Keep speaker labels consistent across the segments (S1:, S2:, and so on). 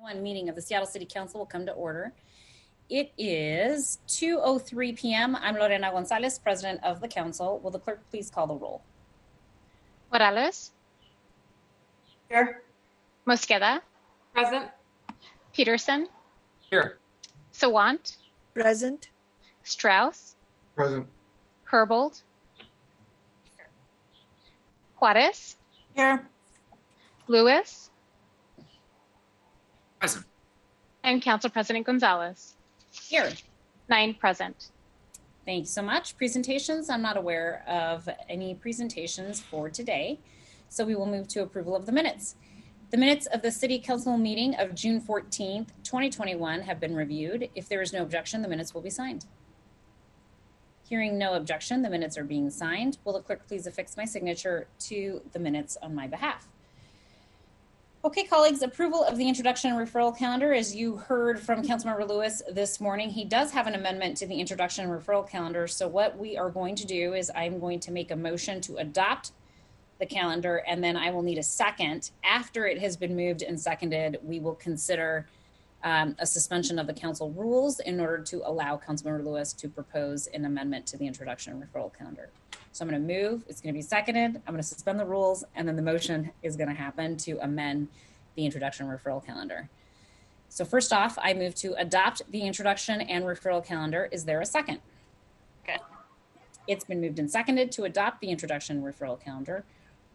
S1: One meeting of the Seattle City Council will come to order. It is 2:03 p.m. I'm Lorena Gonzalez, President of the Council. Will the clerk please call the roll?
S2: Morales.
S3: Here.
S2: Mosqueda.
S3: Present.
S2: Peterson.
S4: Here.
S2: Sawant.
S5: Present.
S2: Strauss.
S4: Present.
S2: Herbold. Juarez.
S3: Here.
S2: Lewis.
S4: Present.
S2: And Council President Gonzalez.
S1: Here.
S2: 9 present.
S1: Thank you so much. Presentations. I'm not aware of any presentations for today, so we will move to approval of the minutes. The minutes of the City Council meeting of June 14th, 2021 have been reviewed. If there is no objection, the minutes will be signed. Hearing no objection, the minutes are being signed. Will the clerk please affix my signature to the minutes on my behalf? Okay, colleagues, approval of the introduction and referral calendar. As you heard from Councilmember Lewis this morning, he does have an amendment to the introduction and referral calendar. So what we are going to do is I'm going to make a motion to adopt the calendar, and then I will need a second. After it has been moved and seconded, we will consider a suspension of the council rules in order to allow Councilmember Lewis to propose an amendment to the introduction and referral calendar. So I'm going to move, it's going to be seconded, I'm going to suspend the rules, and then the motion is going to happen to amend the introduction and referral calendar. So first off, I move to adopt the introduction and referral calendar. Is there a second?
S3: Okay.
S1: It's been moved and seconded to adopt the introduction and referral calendar.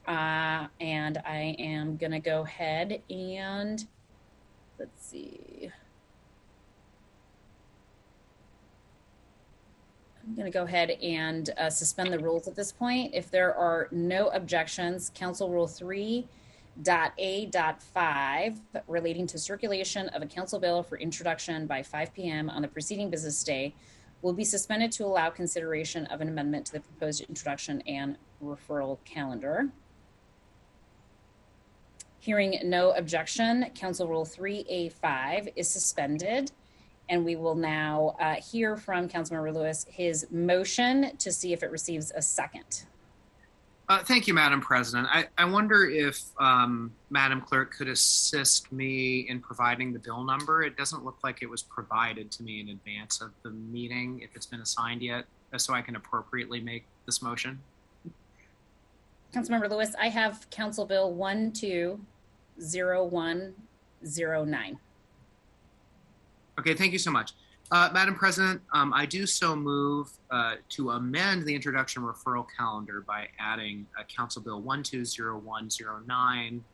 S1: And I am going to go ahead and let's see. I'm going to go ahead and suspend the rules at this point. If there are no objections, Council Rule 3.A.5 relating to circulation of a council bill for introduction by 5 p.m. on the preceding business day will be suspended to allow consideration of an amendment to the proposed introduction and referral calendar. Hearing no objection, Council Rule 3A5 is suspended, and we will now hear from Councilmember Lewis his motion to see if it receives a second.
S4: Thank you, Madam President. I wonder if Madam Clerk could assist me in providing the bill number. It doesn't look like it was provided to me in advance of the meeting, if it's been assigned yet, so I can appropriately make this motion.
S1: Councilmember Lewis, I have Council Bill 120109.
S4: Okay, thank you so much. Madam President, I do so move to amend the introduction referral calendar by adding Council Bill 120109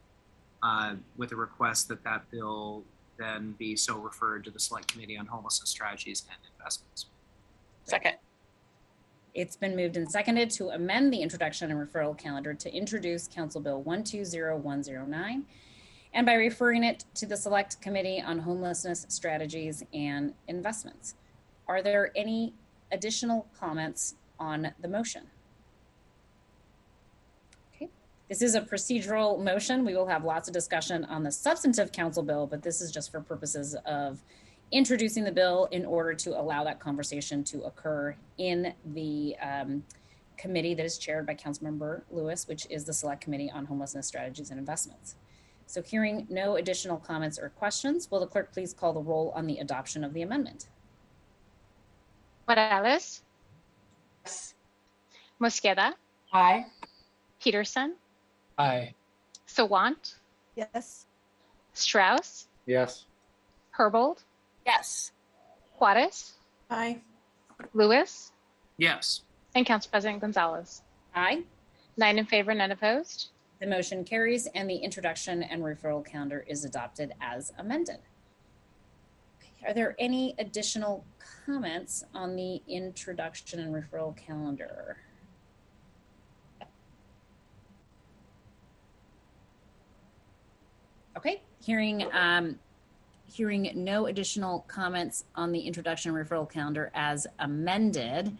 S4: with a request that that bill then be so referred to the Select Committee on Homelessness Strategies and Investments.
S3: Second.
S1: It's been moved and seconded to amend the introduction and referral calendar to introduce Council Bill 120109 and by referring it to the Select Committee on Homelessness Strategies and Investments. Are there any additional comments on the motion? Okay, this is a procedural motion. We will have lots of discussion on the substantive council bill, but this is just for purposes of introducing the bill in order to allow that conversation to occur in the committee that is chaired by Councilmember Lewis, which is the Select Committee on Homelessness Strategies and Investments. So hearing no additional comments or questions, will the clerk please call the roll on the adoption of the amendment?
S2: Morales.
S3: Yes.
S2: Mosqueda.
S3: Aye.
S2: Peterson.
S4: Aye.
S2: Sawant.
S5: Yes.
S2: Strauss.
S4: Yes.
S2: Herbold.
S3: Yes.
S2: Juarez.
S5: Aye.
S2: Lewis.
S4: Yes.
S2: And Council President Gonzalez.
S1: Aye.
S2: 9 in favor, none opposed.
S1: The motion carries and the introduction and referral calendar is adopted as amended. Are there any additional comments on the introduction and referral calendar? Okay, hearing no additional comments on the introduction and referral calendar as amended,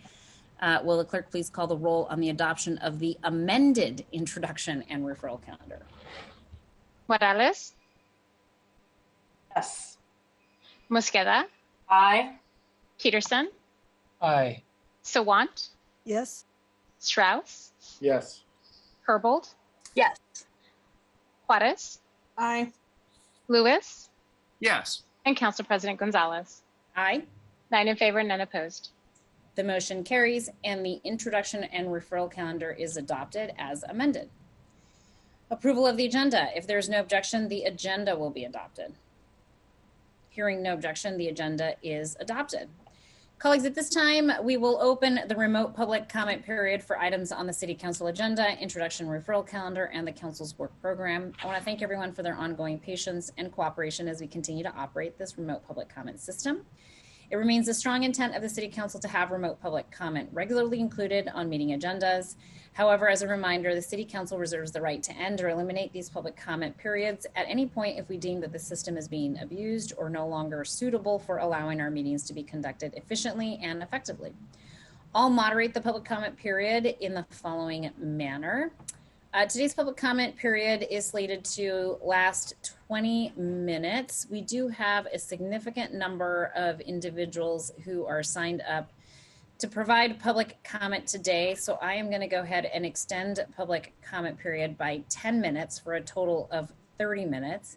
S1: will the clerk please call the roll on the adoption of the amended introduction and referral calendar?
S2: Morales.
S3: Yes.
S2: Mosqueda.
S3: Aye.
S2: Peterson.
S4: Aye.
S2: Sawant.
S5: Yes.
S2: Strauss.
S4: Yes.
S2: Herbold.
S3: Yes.
S2: Juarez.
S5: Aye.
S2: Lewis.
S4: Yes.
S2: and Council President Gonzalez.
S1: Aye.
S2: 9 in favor, none opposed.
S1: The motion carries and the introduction and referral calendar is adopted as amended. Approval of the agenda. If there's no objection, the agenda will be adopted. Hearing no objection, the agenda is adopted. Colleagues, at this time, we will open the remote public comment period for items on the City Council agenda, introduction referral calendar, and the Council's work program. I want to thank everyone for their ongoing patience and cooperation as we continue to operate this remote public comment system. It remains a strong intent of the City Council to have remote public comment regularly included on meeting agendas. However, as a reminder, the City Council reserves the right to end or eliminate these public comment periods at any point if we deem that the system is being abused or no longer suitable for allowing our meetings to be conducted efficiently and effectively. I'll moderate the public comment period in the following manner. Today's public comment period is slated to last 20 minutes. We do have a significant number of individuals who are signed up to provide public comment today. So I am going to go ahead and extend public comment period by 10 minutes for a total of 30 minutes.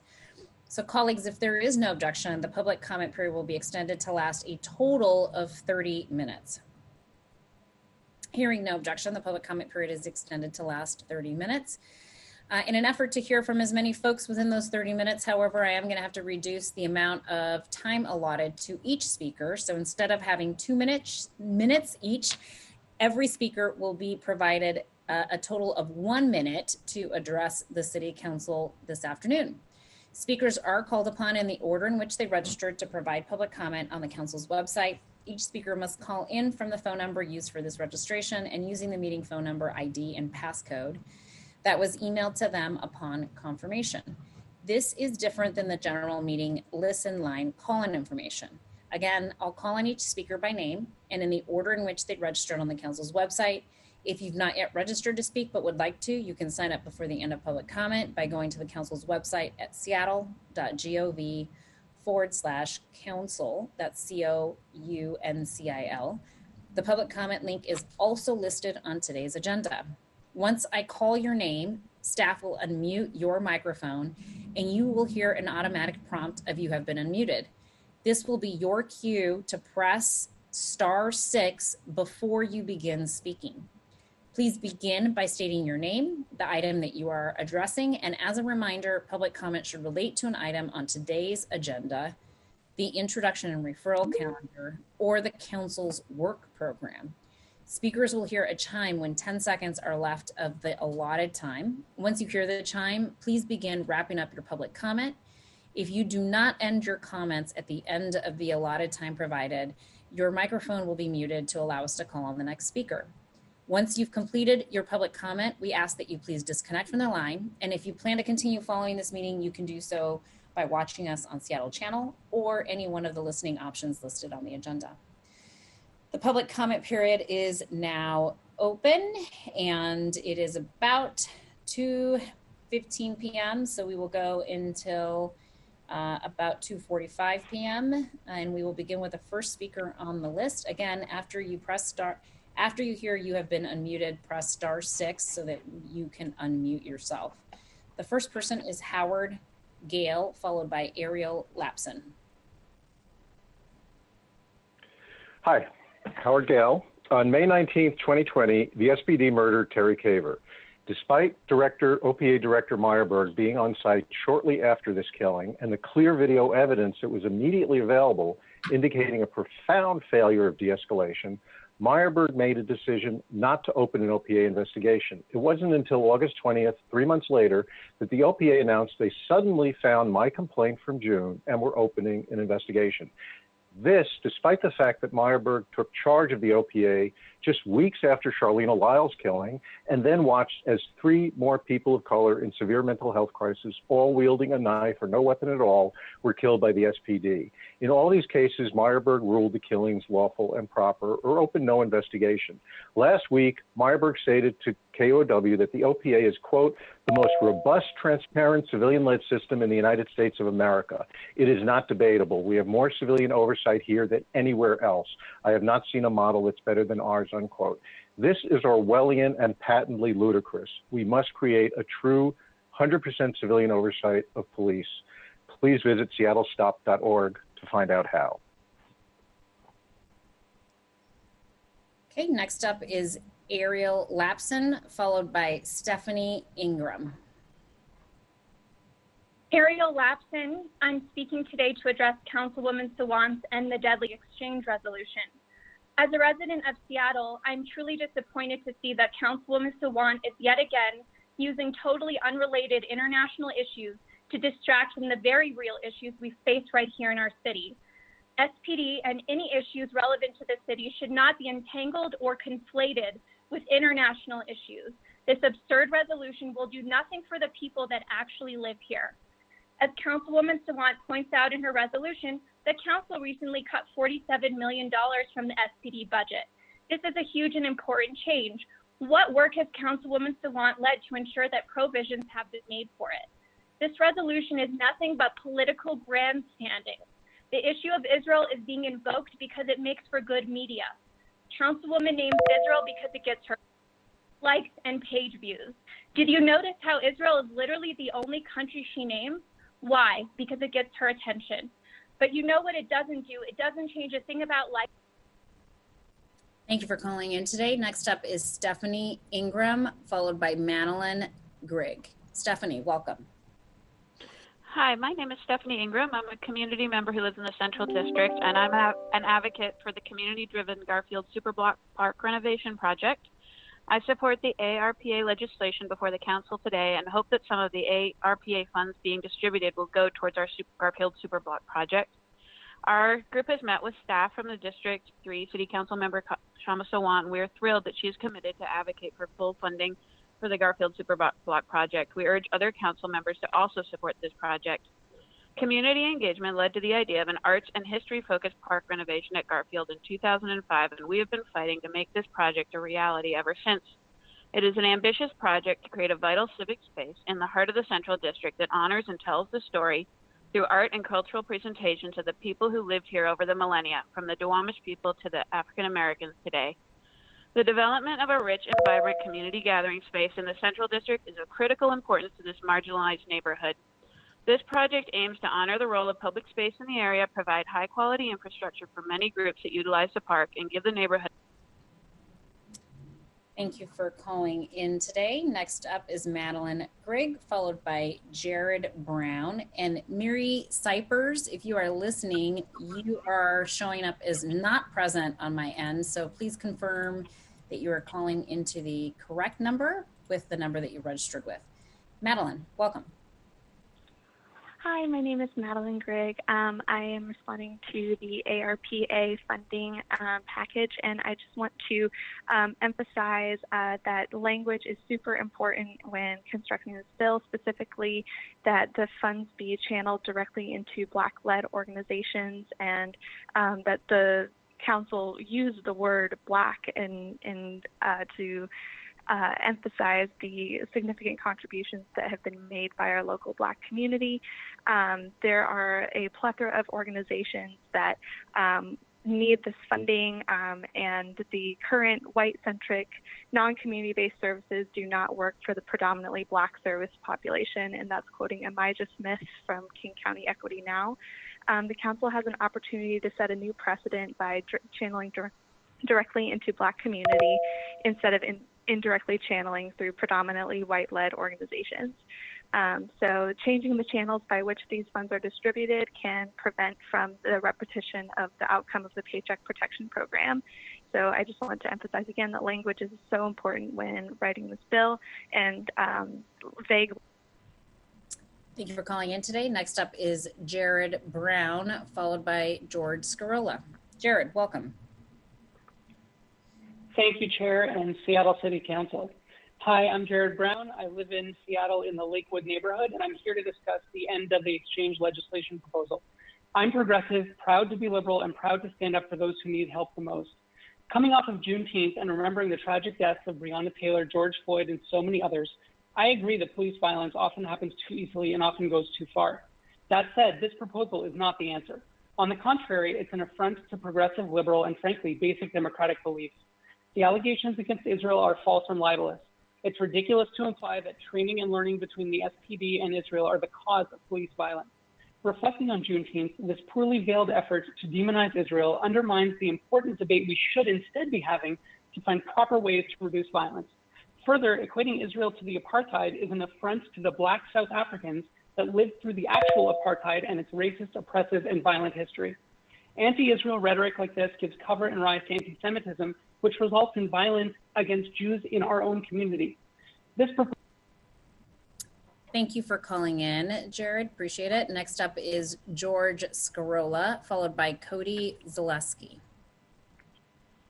S1: So colleagues, if there is no objection, the public comment period will be extended to last a total of 30 minutes. Hearing no objection, the public comment period is extended to last 30 minutes. In an effort to hear from as many folks within those 30 minutes, however, I am going to have to reduce the amount of time allotted to each speaker. So instead of having 2 minutes each, every speaker will be provided a total of 1 minute to address the City Council this afternoon. Speakers are called upon in the order in which they registered to provide public comment on the Council's website. Each speaker must call in from the phone number used for this registration and using the meeting phone number ID and passcode that was emailed to them upon confirmation. This is different than the general meeting listen line call-in information. Again, I'll call on each speaker by name and in the order in which they registered on the Council's website. If you've not yet registered to speak but would like to, you can sign up before the end of public comment by going to the Council's website at seattle.gov/council, that's COUNCIL. The public comment link is also listed on today's agenda. Once I call your name, staff will unmute your microphone and you will hear an automatic prompt of you have been unmuted. This will be your cue to press *6 before you begin speaking. Please begin by stating your name, the item that you are addressing, and as a reminder, public comment should relate to an item on today's agenda, the introduction and referral calendar, or the Council's work program. Speakers will hear a chime when 10 seconds are left of the allotted time. Once you hear the chime, please begin wrapping up your public comment. If you do not end your comments at the end of the allotted time provided, your microphone will be muted to allow us to call on the next speaker. Once you've completed your public comment, we ask that you please disconnect from the line. And if you plan to continue following this meeting, you can do so by watching us on Seattle Channel or any one of the listening options listed on the agenda. The public comment period is now open and it is about 2:15 p.m. So we will go until about 2:45 p.m. and we will begin with the first speaker on the list. Again, after you hear you have been unmuted, press *6 so that you can unmute yourself. The first person is Howard Gale, followed by Ariel Lapson.
S6: Hi, Howard Gale. On May 19th, 2020, the SPD murdered Terry Kaver. Despite OPA Director Meyerberg being on site shortly after this killing and the clear video evidence that was immediately available indicating a profound failure of de-escalation, Meyerberg made a decision not to open an OPA investigation. It wasn't until August 20th, 3 months later, that the OPA announced they suddenly found my complaint from June and were opening an investigation. This, despite the fact that Meyerberg took charge of the OPA just weeks after Charlena Lyle's killing, and then watched as 3 more people of color in severe mental health crisis, all wielding a knife or no weapon at all, were killed by the SPD. In all these cases, Meyerberg ruled the killings lawful and proper or opened no investigation. Last week, Meyerberg stated to KOW that the OPA is, quote, the most robust, transparent, civilian-led system in the United States of America. It is not debatable. We have more civilian oversight here than anywhere else. I have not seen a model that's better than ours, unquote. This is Orwellian and patently ludicrous. We must create a true 100% civilian oversight of police. Please visit seattlestop.org to find out how.
S1: Okay, next up is Ariel Lapson, followed by Stephanie Ingram.
S7: Ariel Lapson, I'm speaking today to address Councilwoman Sawant's End the Deadly Exchange resolution. As a resident of Seattle, I'm truly disappointed to see that Councilwoman Sawant is yet again using totally unrelated international issues to distract from the very real issues we face right here in our city. SPD and any issues relevant to the city should not be entangled or conflated with international issues. This absurd resolution will do nothing for the people that actually live here. As Councilwoman Sawant points out in her resolution, the council recently cut $47 million from the SPD budget. This is a huge and important change. What work has Councilwoman Sawant led to ensure that provisions have been made for it? This resolution is nothing but political grandstanding. The issue of Israel is being invoked because it makes for good media. Councilwoman names Israel because it gets her likes and page views. Did you notice how Israel is literally the only country she names? Why? Because it gets her attention. But you know what it doesn't do? It doesn't change a thing about life.
S1: Thank you for calling in today. Next up is Stephanie Ingram, followed by Madeline Grigg. Stephanie, welcome.
S8: Hi, my name is Stephanie Ingram. I'm a community member who lives in the Central District, and I'm an advocate for the community-driven Garfield Superblock Park renovation project. I support the ARPA legislation before the council today and hope that some of the ARPA funds being distributed will go towards our Garfield Superblock project. Our group has met with staff from the District 3 City Council member Shama Sawant, and we are thrilled that she is committed to advocate for full funding for the Garfield Superblock project. We urge other council members to also support this project. Community engagement led to the idea of an arts and history-focused park renovation at Garfield in 2005, and we have been fighting to make this project a reality ever since. It is an ambitious project to create a vital civic space in the heart of the Central District that honors and tells the story through art and cultural presentations of the people who lived here over the millennia, from the Duwamish people to the African Americans today. The development of a rich and vibrant community gathering space in the Central District is of critical importance to this marginalized neighborhood. This project aims to honor the role of public space in the area, provide high-quality infrastructure for many groups that utilize the park, and give the neighborhood.
S1: Thank you for calling in today. Next up is Madeline Grigg, followed by Jared Brown. And Miri Cypers, if you are listening, you are showing up as not present on my end, so please confirm that you are calling into the correct number with the number that you registered with. Madeline, welcome.
S9: Hi, my name is Madeline Grigg. I am responding to the ARPA funding package, and I just want to emphasize that language is super important when constructing this bill, specifically that the funds be channeled directly into Black-led organizations, and that the council use the word Black to emphasize the significant contributions that have been made by our local Black community. There are a plethora of organizations that need this funding, and the current white-centric, non-community-based services do not work for the predominantly Black service population, and that's quoting Amijah Smith from King County Equity Now. The council has an opportunity to set a new precedent by channeling directly into Black community instead of indirectly channeling through predominantly white-led organizations. So changing the channels by which these funds are distributed can prevent from the repetition of the outcome of the Paycheck Protection Program. So I just wanted to emphasize again that language is so important when writing this bill, and vague.
S1: Thank you for calling in today. Next up is Jared Brown, followed by George Scarola. Jared, welcome.
S10: Thank you, Chair and Seattle City Council. Hi, I'm Jared Brown. I live in Seattle in the Lakewood neighborhood, and I'm here to discuss the end of the exchange legislation proposal. I'm progressive, proud to be liberal, and proud to stand up for those who need help the most. Coming off of Juneteenth and remembering the tragic deaths of Breonna Taylor, George Floyd, and so many others, I agree that police violence often happens too easily and often goes too far. That said, this proposal is not the answer. On the contrary, it's an affront to progressive, liberal, and frankly, basic democratic beliefs. The allegations against Israel are false and libelous. It's ridiculous to imply that training and learning between the SPD and Israel are the cause of police violence. reflecting on Juneteenth, this poorly veiled effort to demonize Israel undermines the important debate we should instead be having to find proper ways to reduce violence. Further, equating Israel to the apartheid is an affront to the Black South Africans that lived through the actual apartheid and its racist, oppressive, and violent history. Anti-Israel rhetoric like this gives cover and rise to anti-Semitism, which results in violence against Jews in our own community.
S1: Thank you for calling in, Jared. Appreciate it. Next up is George Scarola, followed by Cody Zaleski.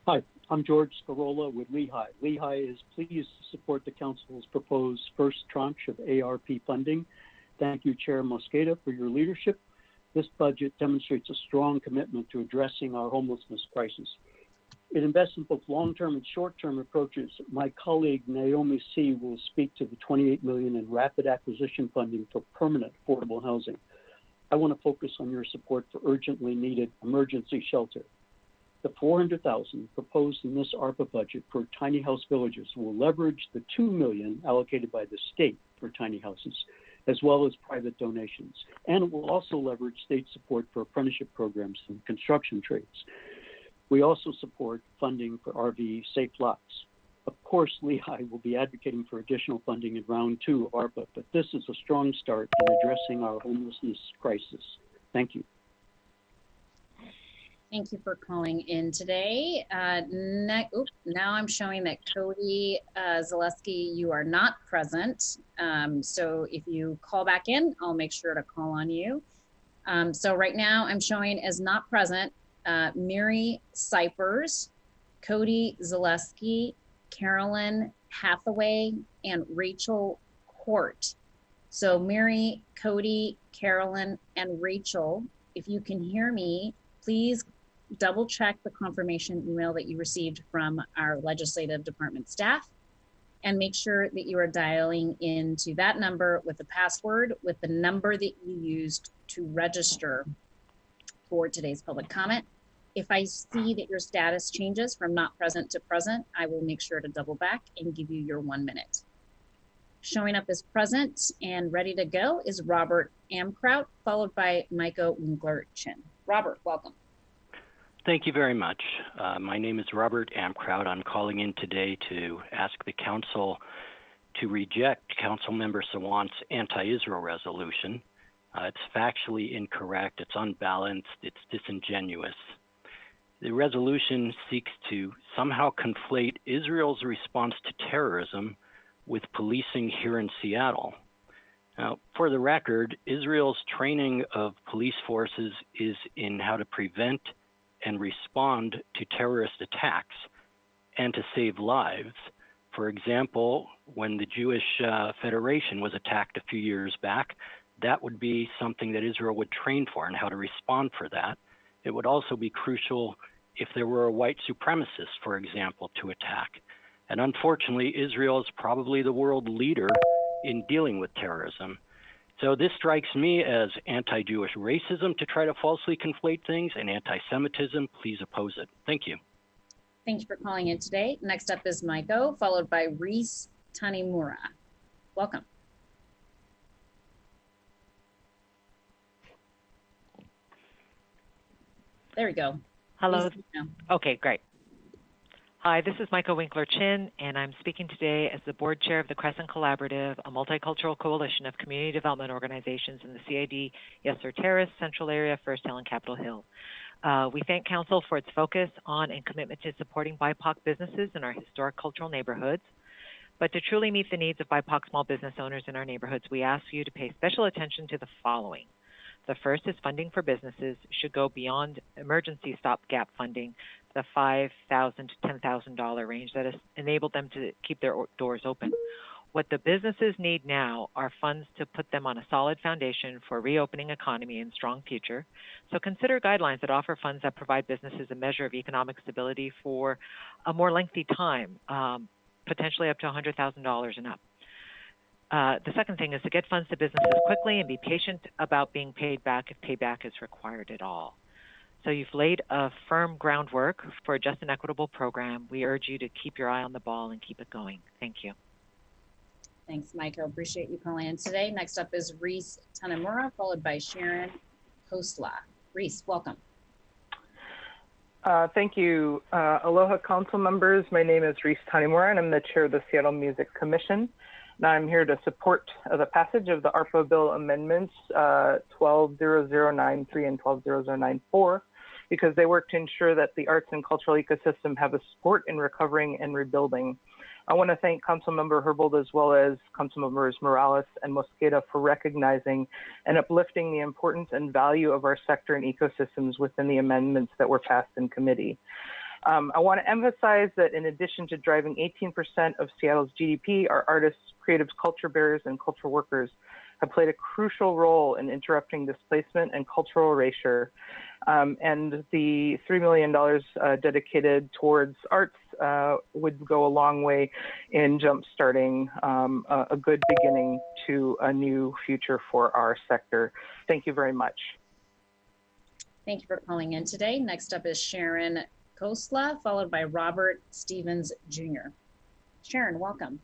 S11: Hi, I'm George Scarola with Lehigh. Lehigh is pleased to support the Council's proposed first tranche of ARP funding. Thank you, Chair Mosqueda, for your leadership. This budget demonstrates a strong commitment to addressing our homelessness crisis. It invests in both long-term and short-term approaches. My colleague Naomi C. will speak to the $28 million in rapid acquisition funding for permanent affordable housing. I want to focus on your support for urgently needed emergency shelter. The $400,000 proposed in this ARPA budget for tiny house villages will leverage the $2 million allocated by the state for tiny houses, as well as private donations. And it will also leverage state support for apprenticeship programs and construction trades. We also support funding for RV safe lots. Of course, Lehigh will be advocating for additional funding in round 2 of ARPA, but this is a strong start in addressing our homelessness crisis. Thank you.
S1: Thank you for calling in today. Now I'm showing that Cody Zaleski, you are not present. So if you call back in, I'll make sure to call on you. So right now I'm showing as not present Mary Cypers, Cody Zaleski, Carolyn Hathaway, and Rachel Court. So Mary, Cody, Carolyn, and Rachel, if you can hear me, please double check the confirmation email that you received from our legislative department staff and make sure that you are dialing into that number with the password, with the number that you used to register for today's public comment. If I see that your status changes from not present to present, I will make sure to double back and give you your 1 minute. Showing up as present and ready to go is Robert Amkraut, followed by Micah Winkler-Chin. Robert, welcome.
S12: Thank you very much. My name is Robert Amkraut. I'm calling in today to ask the Council to reject Councilmember Sawant's anti-Israel resolution. It's factually incorrect, it's unbalanced, it's disingenuous. The resolution seeks to somehow conflate Israel's response to terrorism with policing here in Seattle. Now, for the record, Israel's training of police forces is in how to prevent and respond to terrorist attacks and to save lives. For example, when the Jewish Federation was attacked a few years back, that would be something that Israel would train for and how to respond for that. It would also be crucial if there were a white supremacist, for example, to attack. And unfortunately, Israel is probably the world leader in dealing with terrorism. So this strikes me as anti-Jewish racism to try to falsely conflate things, and anti-Semitism. Please oppose it. Thank you.
S1: Thank you for calling in today. Next up is Maiko, followed by Reese Tanimura. Welcome. There we go.
S13: Hello. Okay, great. Hi, this is Micah Winkler-Chin, and I'm speaking today as the board chair of the Crescent Collaborative, a multicultural coalition of community development organizations in the CID, Yesser Terrace, Central Area, First Hill, and Capitol Hill. We thank Council for its focus on and commitment to supporting BIPOC businesses in our historic cultural neighborhoods. But to truly meet the needs of BIPOC small business owners in our neighborhoods, we ask you to pay special attention to the following. The first is funding for businesses should go beyond emergency stopgap funding, the $5,000 to $10,000 range that has enabled them to keep their doors open. What the businesses need now are funds to put them on a solid foundation for a reopening economy and strong future. So consider guidelines that offer funds that provide businesses a measure of economic stability for a more lengthy time, potentially up to $100,000 and up. The second thing is to get funds to businesses quickly and be patient about being paid back if payback is required at all. So you've laid a firm groundwork for a just and equitable program. We urge you to keep your eye on the ball and keep it going. Thank you.
S1: Thanks, Michael. Appreciate you calling in today. Next up is Reese Tanimura, followed by Sharon Kosla. Reese, welcome.
S14: Thank you. Aloha Council members. My name is Reese Tanimura, and I'm the chair of the Seattle Music Commission. And I'm here to support the passage of the ARPA bill amendments 120093 and 120094 because they work to ensure that the arts and cultural ecosystem have a support in recovering and rebuilding. I want to thank Councilmember Herbold as well as Councilmembers Morales and Mosqueda for recognizing and uplifting the importance and value of our sector and ecosystems within the amendments that were passed in committee. I want to emphasize that in addition to driving 18% of Seattle's GDP, our artists, creatives, culture bearers, and cultural workers have played a crucial role in interrupting displacement and cultural erasure. And the $3 million dedicated towards arts would go a long way in jumpstarting a good beginning to a new future for our sector. Thank you very much.
S1: Thank you for calling in today. Next up is Sharon Kosla, followed by Robert Stevens Jr. Sharon, welcome.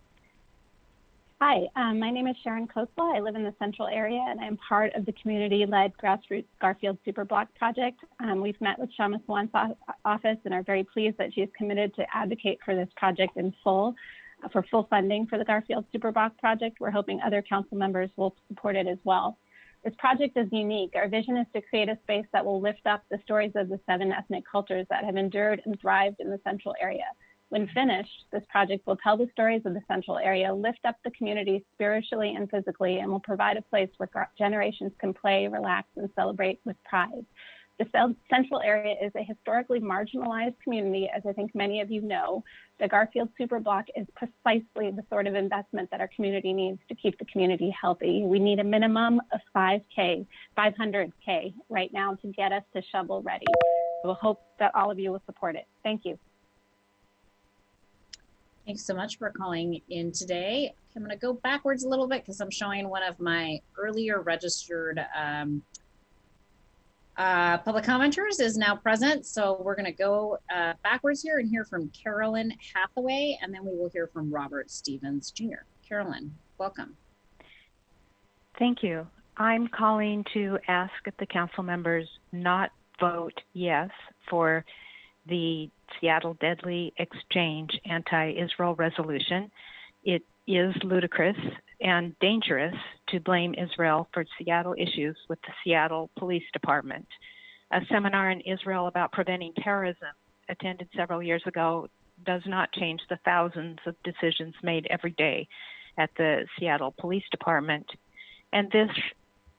S15: Hi, my name is Sharon Kosla. I live in the central area and I'm part of the community-led grassroots Garfield Superblock project. We've met with Shama Swan's office and are very pleased that she is committed to advocate for this project in full, for full funding for the Garfield Superblock project. We're hoping other council members will support it as well. This project is unique. Our vision is to create a space that will lift up the stories of the 7 ethnic cultures that have endured and thrived in the central area. When finished, this project will tell the stories of the central area, lift up the community spiritually and physically, and will provide a place where generations can play, relax, and celebrate with pride. The central area is a historically marginalized community, as I think many of you know. The Garfield Superblock is precisely the sort of investment that our community needs to keep the community healthy. We need a minimum of 500K right now to get us to shovel ready. We'll hope that all of you will support it. Thank you.
S1: Thanks so much for calling in today. I'm going to go backwards a little bit because I'm showing one of my earlier registered public commenters is now present. So we're going to go backwards here and hear from Carolyn Hathaway, and then we will hear from Robert Stevens Jr. Carolyn, welcome.
S16: Thank you. I'm calling to ask if the council members not vote yes for the Seattle Deadly Exchange anti-Israel resolution. It is ludicrous and dangerous to blame Israel for Seattle issues with the Seattle Police Department. A seminar in Israel about preventing terrorism attended several years ago does not change the thousands of decisions made every day at the Seattle Police Department. And this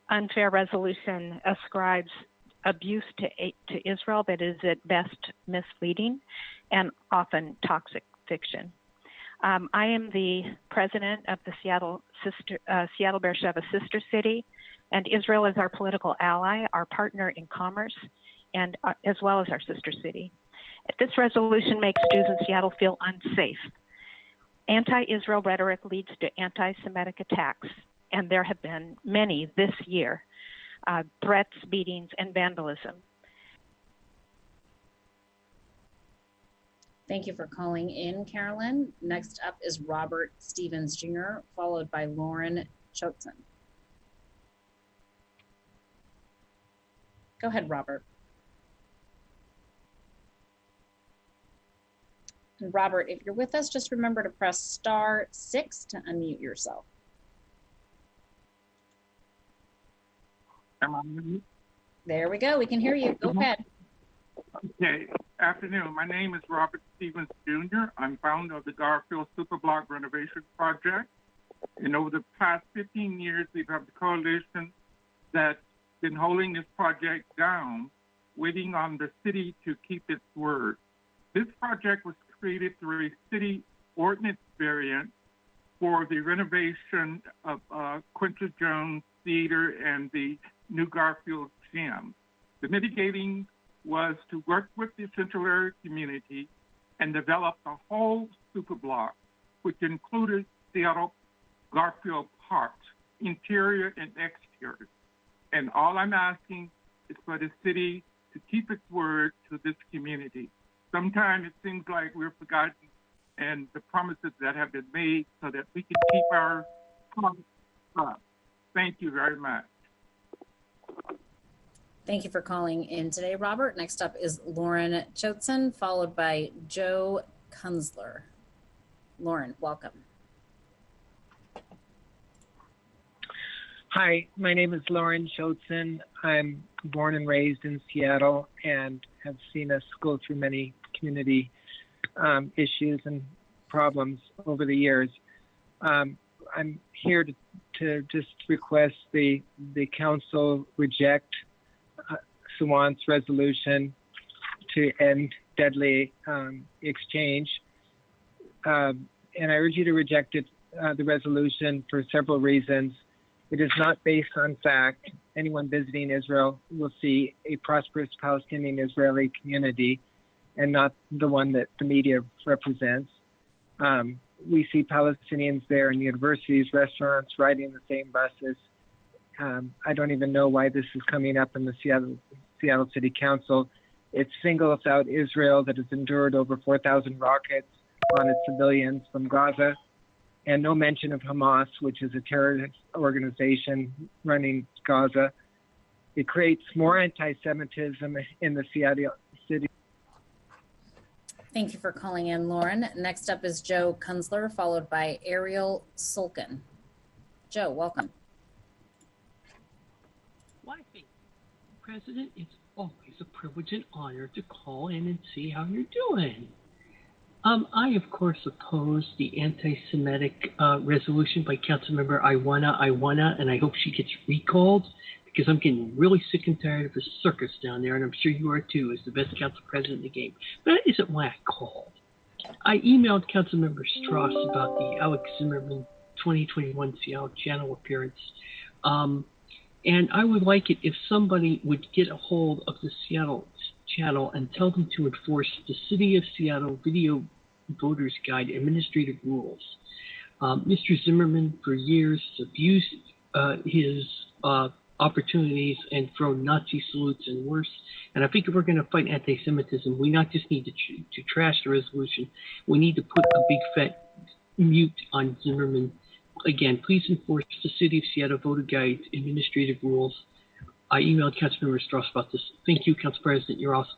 S16: unfair resolution ascribes abuse to Israel that is at best misleading and often toxic fiction. I am the president of the Seattle Beersheba Sister City, and Israel is our political ally, our partner in commerce, and as well as our sister city. This resolution makes Jews in Seattle feel unsafe. Anti-Israel rhetoric leads to anti-Semitic attacks, and there have been many this year. Threats, beatings, and vandalism.
S1: Thank you for calling in, Carolyn. Next up is Robert Stevens Jr., followed by Lauren Chotzen. Go ahead, Robert. And Robert, if you're with us, just remember to press *6 to unmute yourself. There we go. We can hear you. Go ahead.
S17: Okay. Afternoon. My name is Robert Stevens Jr. I'm founder of the Garfield Superblock Renovation Project. And over the past 15 years, we've had a coalition that's been holding this project down, waiting on the city to keep its word. This project was created through a city ordinance variant for the renovation of Quincy Jones Theater and the New Garfield Gym. The mitigating was to work with the central area community and develop the whole superblock, which included Seattle Garfield Park, interior and exterior. And all I'm asking is for the city to keep its word to this community. Sometimes it seems like we're forgotten and the promises that have been made so that we can keep our promise up. Thank you very much.
S1: Thank you for calling in today, Robert. Next up is Lauren Choatson, followed by Joe Kunzler. Lauren, welcome.
S18: Hi, my name is Lauren Choatson. I'm born and raised in Seattle and have seen us go through many community issues and problems over the years. I'm here to just request the council reject Sawant's resolution to end deadly exchange. And I urge you to reject it, the resolution for several reasons. It is not based on fact. Anyone visiting Israel will see a prosperous Palestinian-Israeli community and not the one that the media represents. We see Palestinians there in universities, restaurants, riding the same buses. I don't even know why this is coming up in the Seattle City Council. It singles out Israel that has endured over 4,000 rockets on its civilians from Gaza, and no mention of Hamas, which is a terrorist organization running Gaza. It creates more anti-Semitism in the Seattle City.
S1: Thank you for calling in, Lauren. Next up is Joe Kunzler, followed by Ariel Sulkin. Joe, welcome.
S19: Wifey, President, it's always a privilege and honor to call in and see how you're doing. I, of course, oppose the anti-Semitic resolution by Councilmember Iwana, and I hope she gets recalled because I'm getting really sick and tired of the circus down there, and I'm sure you are too, as the best council president in the game. But that isn't why I called. I emailed Councilmember Strauss about the Alex Zimmerman 2021 Seattle Channel appearance, and I would like it if somebody would get a hold of the Seattle Channel and tell them to enforce the City of Seattle Video Voters Guide administrative rules. Mr. Zimmerman, for years, abused his opportunities and thrown Nazi salutes and worse. And I think if we're going to fight anti-Semitism, we not just need to trash the resolution, we need to put a big fat mute on Zimmerman. Again, please enforce the City of Seattle Voter Guide administrative rules. I emailed Councilmember Strauss about this. Thank you, Council President. You're awesome.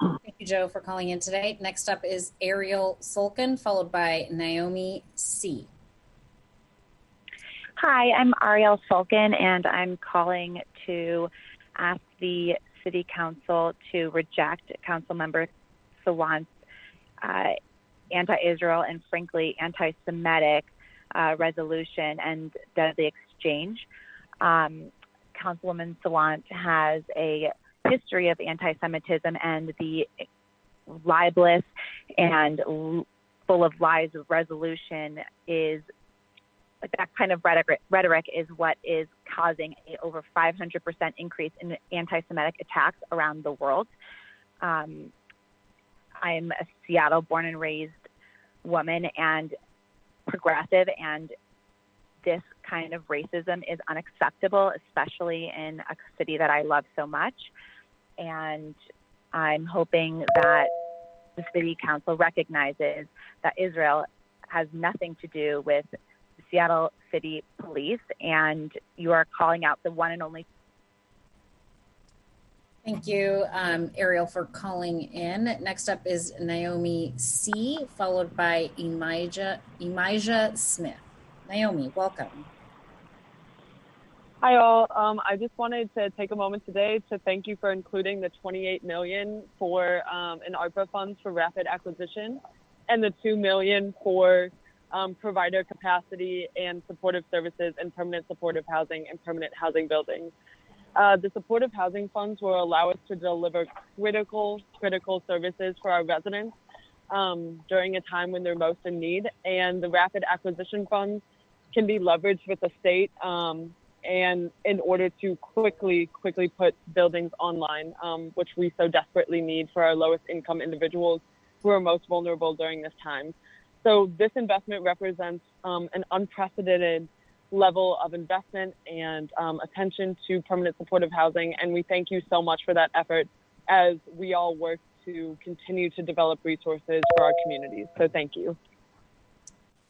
S1: Thank you, Joe, for calling in today. Next up is Ariel Sulkin, followed by Naomi C.
S20: Hi, I'm Ariel Sulkin, and I'm calling to ask the City Council to reject Councilmember Sawant's anti-Israel and, frankly, anti-Semitic resolution and deadly exchange. Councilwoman Sawant has a history of anti-Semitism, and the libelous and full of lies resolution is that kind of rhetoric is what is causing a over 500% increase in anti-Semitic attacks around the world. I'm a Seattle born and raised woman and progressive, and this kind of racism is unacceptable, especially in a city that I love so much. And I'm hoping that the City Council recognizes that Israel has nothing to do with the Seattle City Police, and you are calling out the one and only.
S1: Thank you, Ariel, for calling in. Next up is Naomi C., followed by Imijah Smith. Naomi, welcome.
S21: Hi all. I just wanted to take a moment today to thank you for including the $28 million for an ARPA funds for rapid acquisition and the $2 million for provider capacity and supportive services and permanent supportive housing and permanent housing buildings. The supportive housing funds will allow us to deliver critical services for our residents during a time when they're most in need. And the rapid acquisition funds can be leveraged with the state and in order to quickly put buildings online, which we so desperately need for our lowest income individuals who are most vulnerable during this time. So this investment represents an unprecedented level of investment and attention to permanent supportive housing. And we thank you so much for that effort as we all work to continue to develop resources for our communities. So thank you.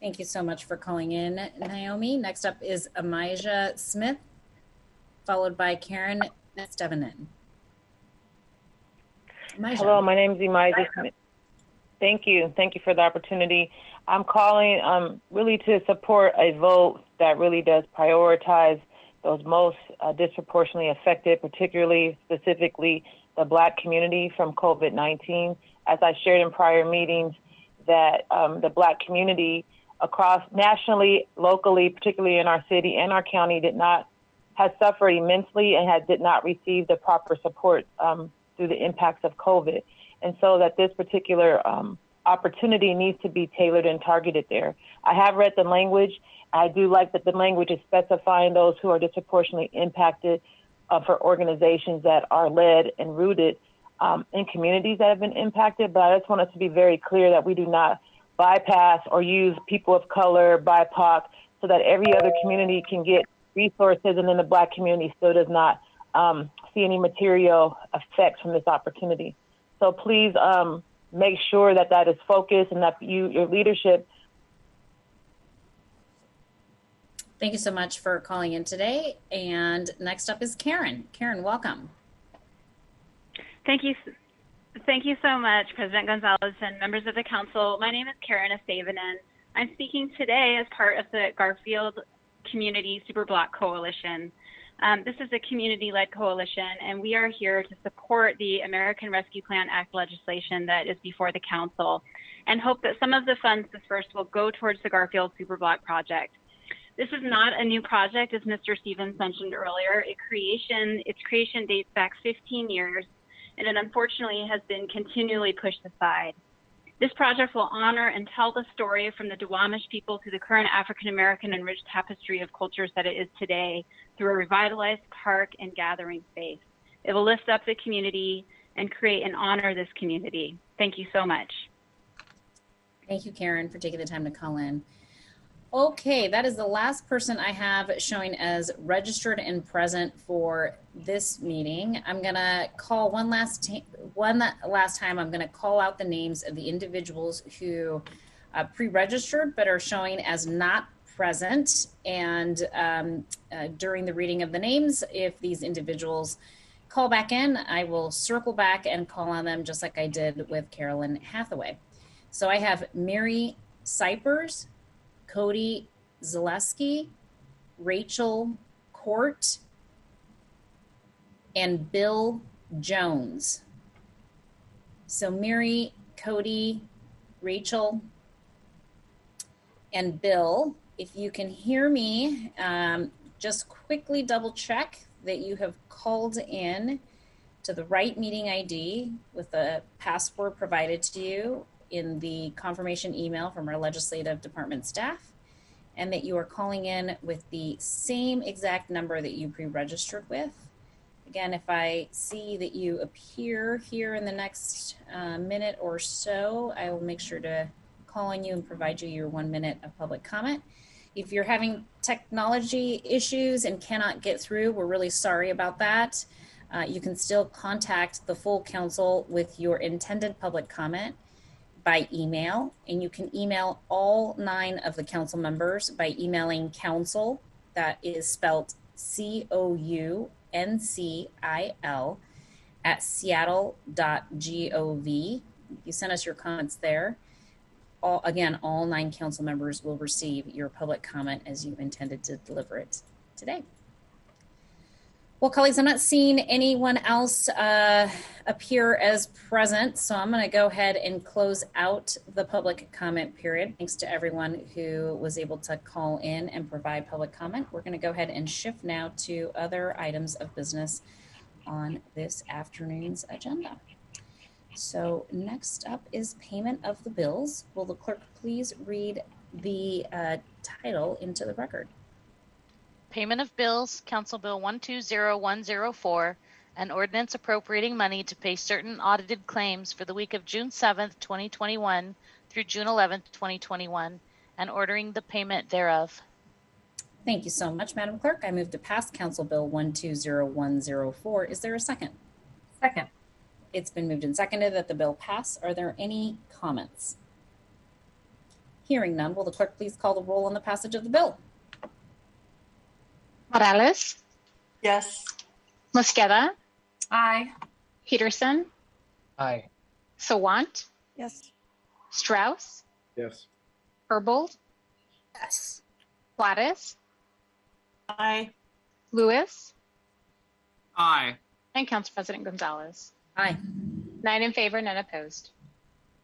S1: Thank you so much for calling in, Naomi. Next up is Imijah Smith, followed by Karen Ms. Devenin.
S14: Hello, my name is Imaiza Smith. Thank you. Thank you for the opportunity. I'm calling really to support a vote that really does prioritize those most disproportionately affected, particularly specifically the Black community from COVID-19. As I shared in prior meetings, that the Black community across nationally, locally, particularly in our city and our county, has suffered immensely and did not receive the proper support through the impacts of COVID. And so that this particular opportunity needs to be tailored and targeted there. I have read the language. I do like that the language is specifying those who are disproportionately impacted for organizations that are led and rooted in communities that have been impacted. But I just want us to be very clear that we do not bypass or use people of color, BIPOC, so that every other community can get resources, and then the Black community still does not see any material effects from this opportunity. So please make sure that that is focused and that your leadership.
S1: Thank you so much for calling in today. And next up is Karen. Karen, welcome.
S3: Thank you. Thank you so much, President Gonzalez and members of the council. My name is Karen Estavanen. I'm speaking today as part of the Garfield Community Superblock Coalition. This is a community-led coalition, and we are here to support the American Rescue Plan Act legislation that is before the council, and hope that some of the funds dispersed will go towards the Garfield Superblock project. This is not a new project, as Mr. Stevens mentioned earlier. Its creation dates back 15 years, and it unfortunately has been continually pushed aside. This project will honor and tell the story from the Duwamish people to the current African-American and rich tapestry of cultures that it is today through a revitalized park and gathering space. It will lift up the community and create and honor this community. Thank you so much.
S1: Thank you, Karen, for taking the time to call in. Okay, that is the last person I have showing as registered and present for this meeting. I'm gonna call one last time. I'm gonna call out the names of the individuals who pre-registered but are showing as not present. And during the reading of the names, if these individuals call back in, I will circle back and call on them just like I did with Carolyn Hathaway. So I have Mary Sipers, Cody Zaleski, Rachel Court, and Bill Jones. So Mary, Cody, Rachel, and Bill, if you can hear me, just quickly double check that you have called in to the right meeting ID with the password provided to you in the confirmation email from our legislative department staff, and that you are calling in with the same exact number that you pre-registered with. Again, if I see that you appear here in the next minute or so, I will make sure to call on you and provide you your 1 minute of public comment. If you're having technology issues and cannot get through, we're really sorry about that. You can still contact the full council with your intended public comment by email, and you can email all 9 of the council members by emailing council, that is spelled COUNCIL, at seattle.gov. You send us your comments there. All 9 council members will receive your public comment as you intended to deliver it today. Well, colleagues, I'm not seeing anyone else appear as present, so I'm going to go ahead and close out the public comment period. Thanks to everyone who was able to call in and provide public comment. We're going to go ahead and shift now to other items of business on this afternoon's agenda. So next up is payment of the bills. Will the clerk please read the title into the record?
S22: Payment of bills, Council Bill 120104, an ordinance appropriating money to pay certain audited claims for the week of June 7th, 2021 through June 11th, 2021, and ordering the payment thereof.
S1: Thank you so much, Madam Clerk. I move to pass Council Bill 120104. Is there a second?
S23: Second.
S1: It's been moved and seconded that the bill pass. Are there any comments? Hearing none, will the clerk please call the roll on the passage of the bill?
S2: Morales?
S23: Yes.
S4: Mosqueda,
S1: Aye.
S4: Peterson,
S5: Aye.
S4: Sawant,
S1: Yes.
S4: Strauss,
S5: Yes.
S4: Herbold,
S1: Yes.
S4: Gladys,
S1: Aye.
S4: Lewis,
S5: Aye.
S4: and Council President Gonzalez.
S1: Aye.
S4: 9 in favor, none opposed.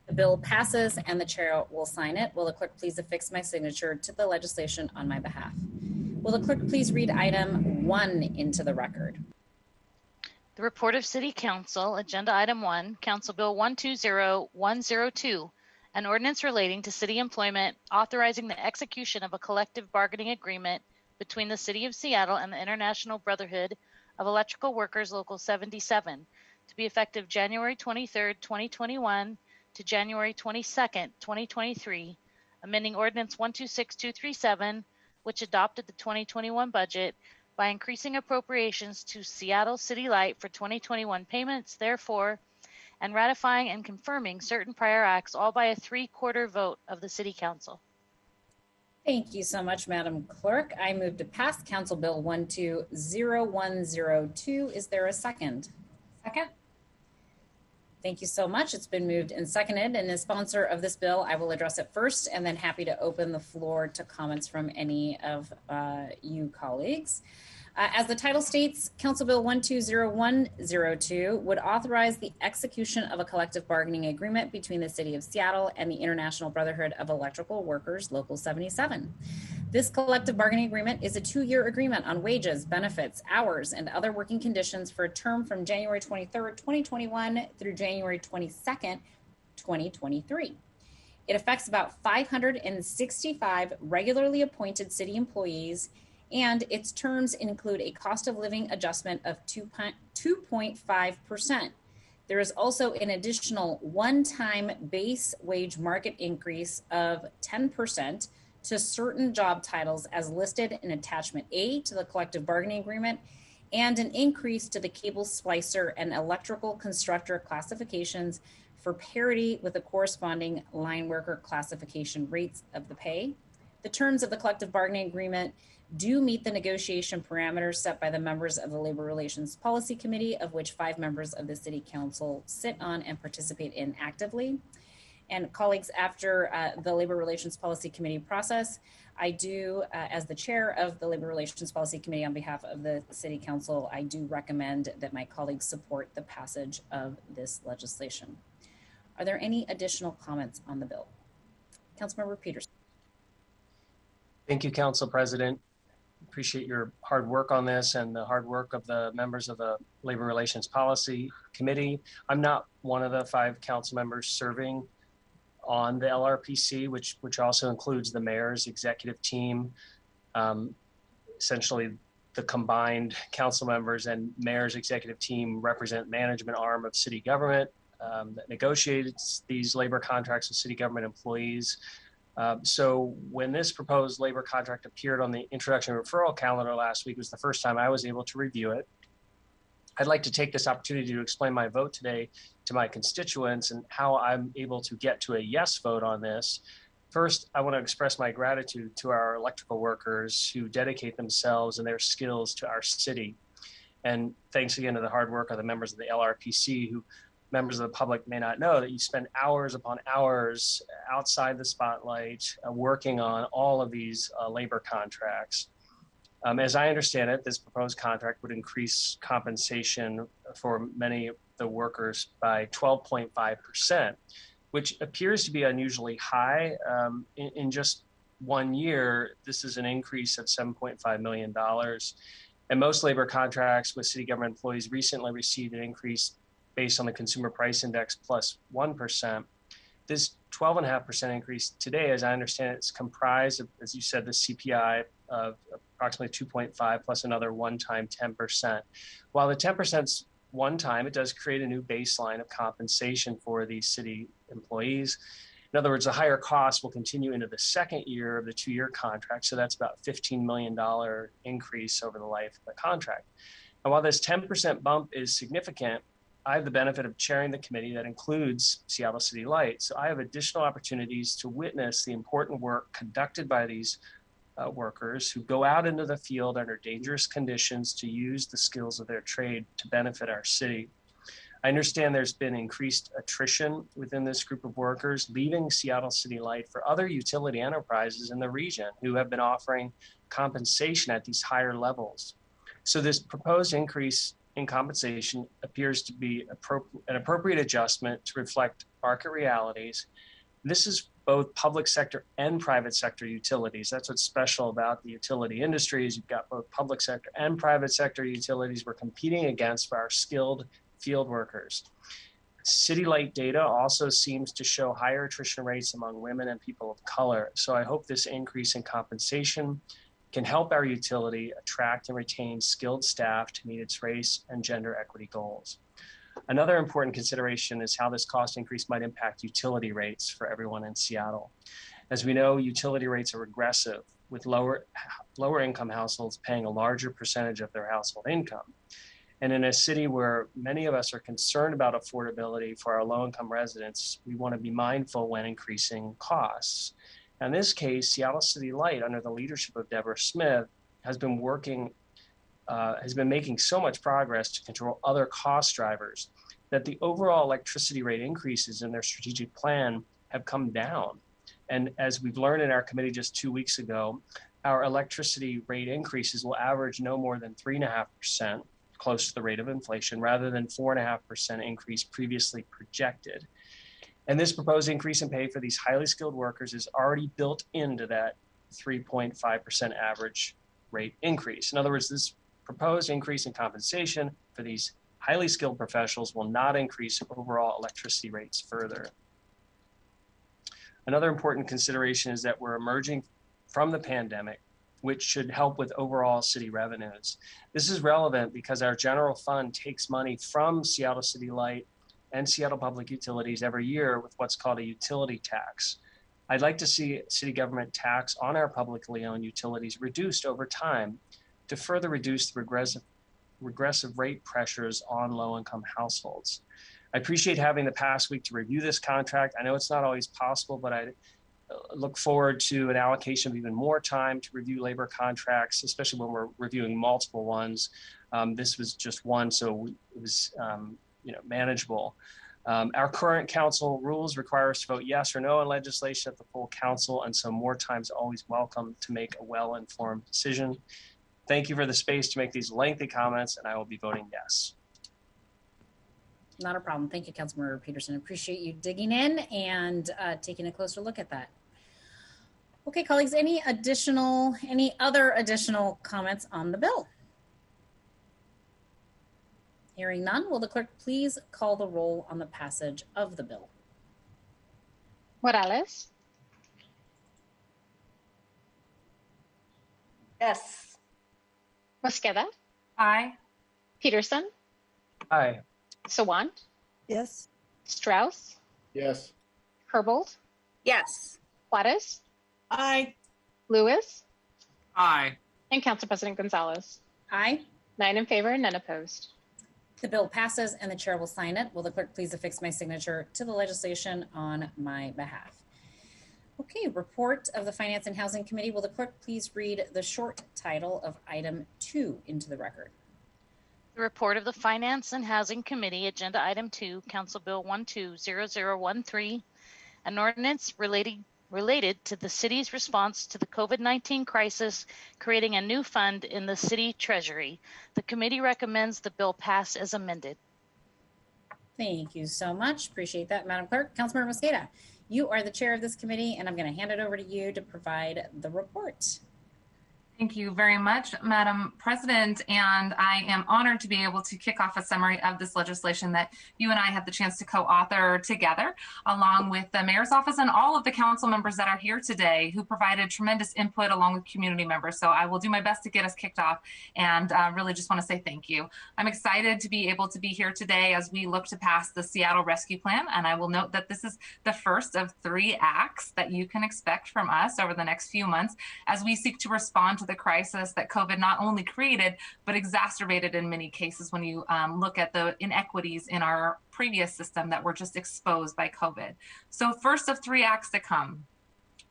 S1: The bill passes and the chair will sign it. Will the clerk please affix my signature to the legislation on my behalf? Will the clerk please read item 1 into the record?
S22: The report of City Council, Agenda Item 1, Council Bill 120102, an ordinance relating to city employment authorizing the execution of a collective bargaining agreement between the City of Seattle and the International Brotherhood of Electrical Workers Local 77 to be effective January 23rd, 2021 to January 22nd, 2023, amending Ordinance 126237, which adopted the 2021 budget by increasing appropriations to Seattle City Light for 2021 payments, therefore, and ratifying and confirming certain prior acts, all by a 3/4 vote of the City Council.
S1: Thank you so much, Madam Clerk. I move to pass Council Bill 120102. Is there a second? Second. Thank you so much. It's been moved and seconded. And as sponsor of this bill, I will address it first and then happy to open the floor to comments from any of you colleagues. As the title states, Council Bill 120102 would authorize the execution of a collective bargaining agreement between the City of Seattle and the International Brotherhood of Electrical Workers Local 77. This collective bargaining agreement is a 2-year agreement on wages, benefits, hours, and other working conditions for a term from January 23rd, 2021 through January 22nd, 2023. It affects about 565 regularly appointed city employees, and its terms include a cost of living adjustment of 2.5%. There is also an additional one-time base wage market increase of 10% to certain job titles as listed in Attachment A to the collective bargaining agreement, and an increase to the cable splicer and electrical constructor classifications for parity with the corresponding line worker classification rates of the pay. The terms of the collective bargaining agreement do meet the negotiation parameters set by the members of the Labor Relations Policy Committee, of which 5 members of the City Council sit on and participate in actively. And colleagues, after the Labor Relations Policy Committee process, I do, as the chair of the Labor Relations Policy Committee on behalf of the City Council, I do recommend that my colleagues support the passage of this legislation. Are there any additional comments on the bill? Councilmember Peterson.
S5: Thank you, Council President. Appreciate your hard work on this and the hard work of the members of the Labor Relations Policy Committee. I'm not one of the 5 council members serving on the LRPC, which also includes the mayor's executive team. Essentially, the combined council members and mayor's executive team represent management arm of city government that negotiates these labor contracts with city government employees. So when this proposed labor contract appeared on the Introduction and Referral Calendar last week, it was the first time I was able to review it. I'd like to take this opportunity to explain my vote today to my constituents and how I'm able to get to a yes vote on this. First, I want to express my gratitude to our electrical workers who dedicate themselves and their skills to our city. And thanks again to the hard work of the members of the LRPC, who members of the public may not know that you spend hours upon hours outside the spotlight working on all of these labor contracts. As I understand it, this proposed contract would increase compensation for many of the workers by 12.5%, which appears to be unusually high. In just 1 year, this is an increase of $7.5 million. And most labor contracts with city government employees recently received an increase based on the Consumer Price Index plus 1%. This 12.5% increase today, as I understand it, is comprised of, as you said, the CPI of approximately 2.5 plus another one-time 10%. While the 10% is one time, it does create a new baseline of compensation for these city employees. In other words, the higher cost will continue into the second year of the 2-year contract. So that's about $15 million increase over the life of the contract. And while this 10% bump is significant, I have the benefit of chairing the committee that includes Seattle City Light. So I have additional opportunities to witness the important work conducted by these workers who go out into the field under dangerous conditions to use the skills of their trade to benefit our city. I understand there's been increased attrition within this group of workers, leaving Seattle City Light for other utility enterprises in the region who have been offering compensation at these higher levels. So this proposed increase in compensation appears to be an appropriate adjustment to reflect market realities. This is both public sector and private sector utilities. That's what's special about the utility industry is you've got both public sector and private sector utilities we're competing against for our skilled field workers. City Light data also seems to show higher attrition rates among women and people of color. So I hope this increase in compensation can help our utility attract and retain skilled staff to meet its race and gender equity goals. Another important consideration is how this cost increase might impact utility rates for everyone in Seattle. As we know, utility rates are regressive, with lower income households paying a larger percentage of their household income. And in a city where many of us are concerned about affordability for our low-income residents, we want to be mindful when increasing costs. Now, in this case, Seattle City Light, under the leadership of Deborah Smith, has been making so much progress to control other cost drivers that the overall electricity rate increases in their strategic plan have come down. And as we've learned in our committee just 2 weeks ago, our electricity rate increases will average no more than 3.5%, close to the rate of inflation, rather than 4.5% increase previously projected. And this proposed increase in pay for these highly skilled workers is already built into that 3.5% average rate increase. In other words, this proposed increase in compensation for these highly skilled professionals will not increase overall electricity rates further. Another important consideration is that we're emerging from the pandemic, which should help with overall city revenues. This is relevant because our general fund takes money from Seattle City Light and Seattle Public Utilities every year with what's called a utility tax. I'd like to see city government tax on our publicly owned utilities reduced over time to further reduce the regressive rate pressures on low-income households. I appreciate having the past week to review this contract. I know it's not always possible, but I look forward to an allocation of even more time to review labor contracts, especially when we're reviewing multiple ones. This was just one, so it was manageable. Our current council rules require us to vote yes or no on legislation at the full council, and so more time is always welcome to make a well-informed decision. Thank you for the space to make these lengthy comments, and I will be voting yes.
S1: Not a problem. Thank you, Councilmember Peterson. Appreciate you digging in and taking a closer look at that. Okay, colleagues, any other additional comments on the bill? Hearing none, will the clerk please call the roll on the passage of the bill?
S2: Morales?
S6: Yes.
S2: Mosqueda?
S6: Aye.
S2: Peterson?
S5: Aye.
S2: Sawant?
S6: Yes.
S2: Strauss?
S7: Yes.
S2: Herbold?
S6: Yes.
S2: Juarez?
S6: Aye.
S2: Lewis?
S7: Aye.
S2: And Council President Gonzalez.
S1: Aye.
S2: 9 in favor, none opposed.
S1: The bill passes and the chair will sign it. Will the clerk please affix my signature to the legislation on my behalf? Okay, report of the Finance and Housing Committee. Will the clerk please read the short title of item 2 into the record?
S22: The report of the Finance and Housing Committee, Agenda Item 2, Council Bill 120013, an ordinance related to the city's response to the COVID-19 crisis, creating a new fund in the city treasury. The committee recommends the bill pass as amended.
S1: Thank you so much. Appreciate that, Madam Clerk. Councilmember Mosqueda, you are the chair of this committee, and I'm going to hand it over to you to provide the report.
S6: Thank you very much, Madam President, and I am honored to be able to kick off a summary of this legislation that you and I had the chance to co-author together, along with the Mayor's Office and all of the council members that are here today who provided tremendous input along with community members. So I will do my best to get us kicked off and really just want to say thank you. I'm excited to be able to be here today as we look to pass the Seattle Rescue Plan, and I will note that this is the first of 3 acts that you can expect from us over the next few months as we seek to respond to the crisis that COVID not only created, but exacerbated in many cases when you look at the inequities in our previous system that were just exposed by COVID. So first of 3 acts to come.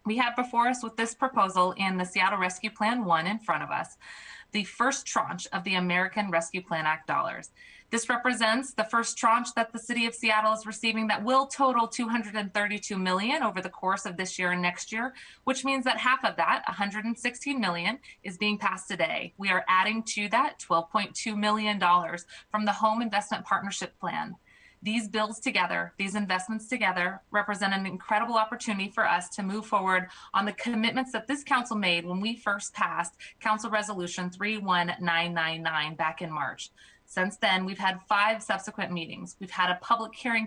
S6: We have before us with this proposal in the Seattle Rescue Plan 1 in front of us, the first tranche of the American Rescue Plan Act dollars. This represents the first tranche that the city of Seattle is receiving that will total $232 million over the course of this year and next year, which means that half of that, $116 million, is being passed today. We are adding to that $12.2 million from the Home Investment Partnership Plan. These bills together, these investments together, represent an incredible opportunity for us to move forward on the commitments that this council made when we first passed Council Resolution 31999 back in March. Since then, we've had 5 subsequent meetings. We've had a public hearing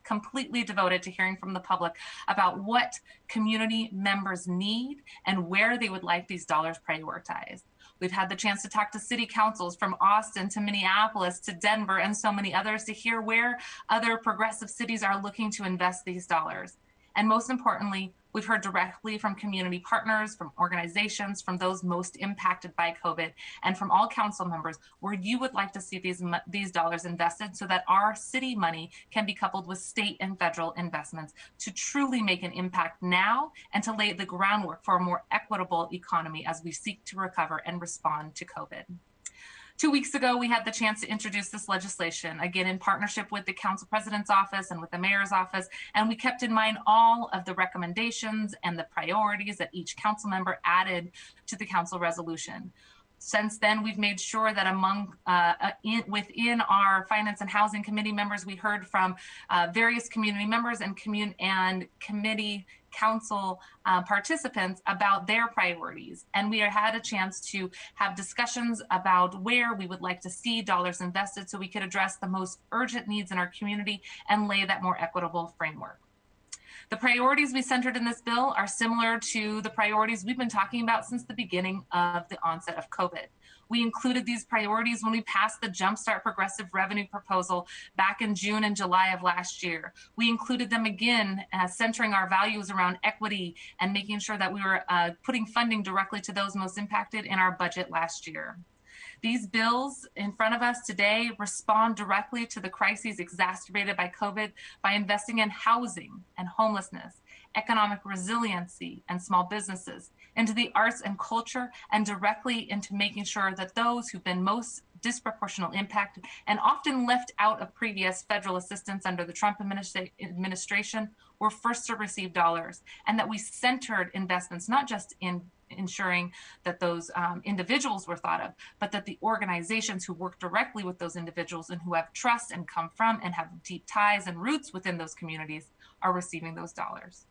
S6: completely devoted to hearing from the public about what community members need and where they would like these dollars prioritized. We've had the chance to talk to city councils from Austin to Minneapolis to Denver and so many others to hear where other progressive cities are looking to invest these dollars. And most importantly, we've heard directly from community partners, from organizations, from those most impacted by COVID, and from all council members where you would like to see these dollars invested so that our city money can be coupled with state and federal investments to truly make an impact now and to lay the groundwork for a more equitable economy as we seek to recover and respond to COVID. 2 weeks ago, we had the chance to introduce this legislation, again, in partnership with the Council President's Office and with the Mayor's Office, and we kept in mind all of the recommendations and the priorities that each council member added to the council resolution. Since then, we've made sure that within our Finance and Housing Committee members, we heard from various community members and committee council participants about their priorities. And we had a chance to have discussions about where we would like to see dollars invested so we could address the most urgent needs in our community and lay that more equitable framework. The priorities we centered in this bill are similar to the priorities we've been talking about since the beginning of the onset of COVID. We included these priorities when we passed the Jumpstart Progressive Revenue proposal back in June and July of last year. We included them again, centering our values around equity and making sure that we were putting funding directly to those most impacted in our budget last year. These bills in front of us today respond directly to the crises exacerbated by COVID by investing in housing and homelessness, economic resiliency and small businesses, into the arts and culture, and directly into making sure that those who've been most disproportionately impacted and often left out of previous federal assistance under the Trump administration were first to receive dollars, and that we centered investments not just in ensuring that those individuals were thought of, but that the organizations who work directly with those individuals and who have trust and come from and have deep ties and roots within those communities are receiving those dollars.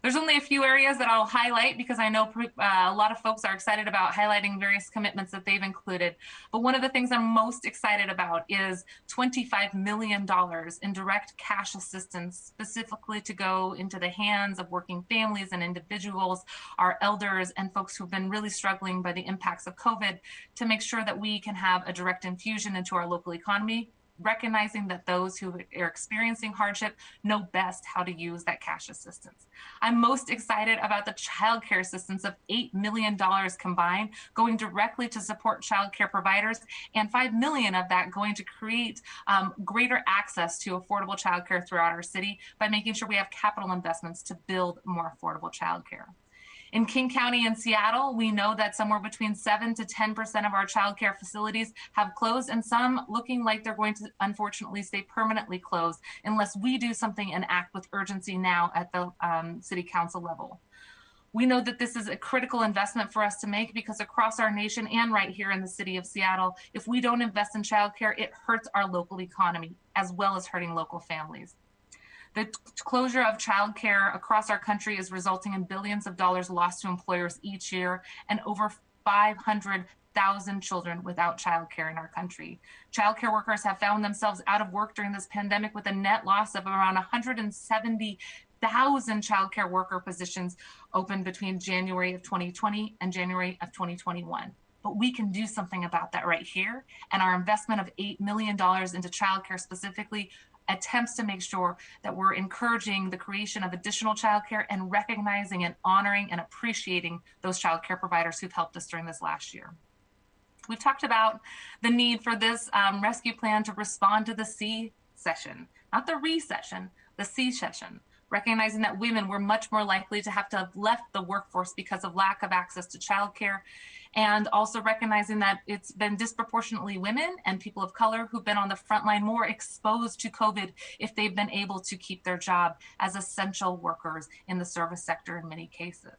S6: There's only a few areas that I'll highlight because I know a lot of folks are excited about highlighting various commitments that they've included. But one of the things I'm most excited about is $25 million in direct cash assistance, specifically to go into the hands of working families and individuals, our elders, and folks who've been really struggling by the impacts of COVID, to make sure that we can have a direct infusion into our local economy, recognizing that those who are experiencing hardship know best how to use that cash assistance. I'm most excited about the child care assistance of $8 million combined going directly to support child care providers, and $5 million of that going to create greater access to affordable child care throughout our city by making sure we have capital investments to build more affordable child care. In King County and Seattle, we know that somewhere between 7 to 10% of our child care facilities have closed, and some looking like they're going to unfortunately stay permanently closed unless we do something and act with urgency now at the city council level. We know that this is a critical investment for us to make because across our nation and right here in the city of Seattle, if we don't invest in childcare, it hurts our local economy as well as hurting local families. The closure of childcare across our country is resulting in billions of dollars lost to employers each year and over 500,000 children without childcare in our country. Childcare workers have found themselves out of work during this pandemic with a net loss of around 170,000 childcare worker positions open between January of 2020 and January of 2021. But we can do something about that right here. And our investment of $8 million into childcare specifically attempts to make sure that we're encouraging the creation of additional childcare and recognizing and honoring and appreciating those childcare providers who've helped us during this last year. We've talked about the need for this rescue plan to respond to the C session, not the recession, the C session. recognizing that women were much more likely to have left the workforce because of lack of access to childcare, and also recognizing that it's been disproportionately women and people of color who've been on the front line more exposed to COVID if they've been able to keep their job as essential workers in the service sector in many cases.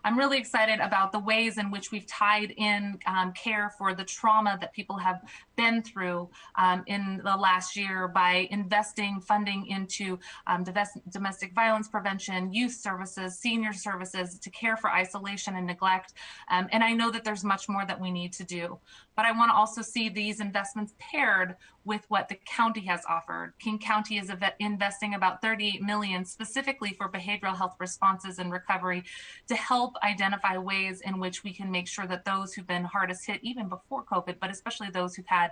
S6: I'm really excited about the ways in which we've tied in care for the trauma that people have been through in the last year by investing funding into domestic violence prevention, youth services, senior services, to care for isolation and neglect. And I know that there's much more that we need to do. But I want to also see these investments paired with what the county has offered. King County is investing about $38 million specifically for behavioral health responses and recovery to help identify ways in which we can make sure that those who've been hardest hit even before COVID, but especially those who've had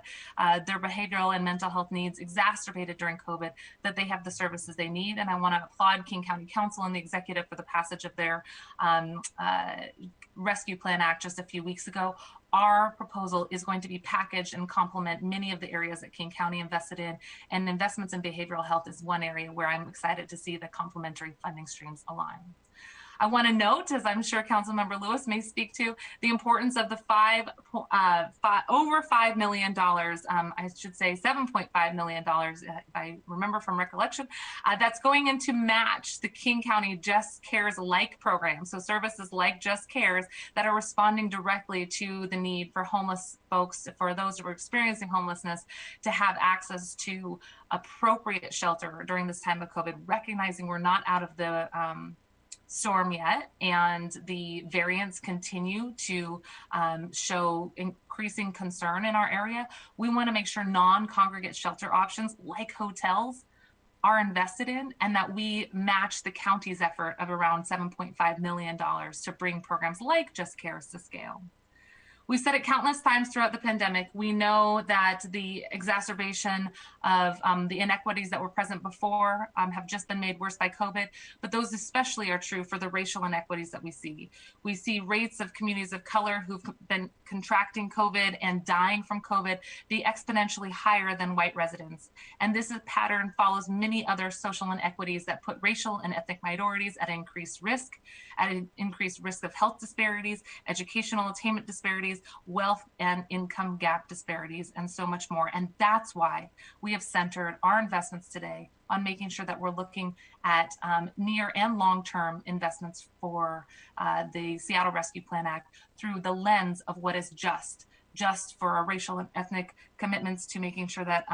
S6: their behavioral and mental health needs exacerbated during COVID, that they have the services they need. And I want to applaud King County Council and the executive for the passage of their Rescue Plan Act just a few weeks ago. Our proposal is going to be packaged and complement many of the areas that King County invested in, and investments in behavioral health is one area where I'm excited to see the complementary funding streams align. I want to note, as I'm sure Councilmember Lewis may speak to, the importance of the over $5 million, I should say $7.5 million, if I remember from recollection, that's going in to match the King County Just Cares-like program. So services like Just Cares that are responding directly to the need for homeless folks, for those who are experiencing homelessness, to have access to appropriate shelter during this time of COVID, recognizing we're not out of the storm yet, and the variants continue to show increasing concern in our area. We want to make sure non-congregate shelter options like hotels are invested in, and that we match the county's effort of around $7.5 million to bring programs like Just Cares to scale. We've said it countless times throughout the pandemic. We know that the exacerbation of the inequities that were present before have just been made worse by COVID, but those especially are true for the racial inequities that we see. We see rates of communities of color who've been contracting COVID and dying from COVID be exponentially higher than white residents. And this pattern follows many other social inequities that put racial and ethnic minorities at increased risk of health disparities, educational attainment disparities, wealth and income gap disparities, and so much more. And that's why we have centered our investments today on making sure that we're looking at near and long-term investments for the Seattle Rescue Plan Act through the lens of what is just for our racial and ethnic commitments to making sure that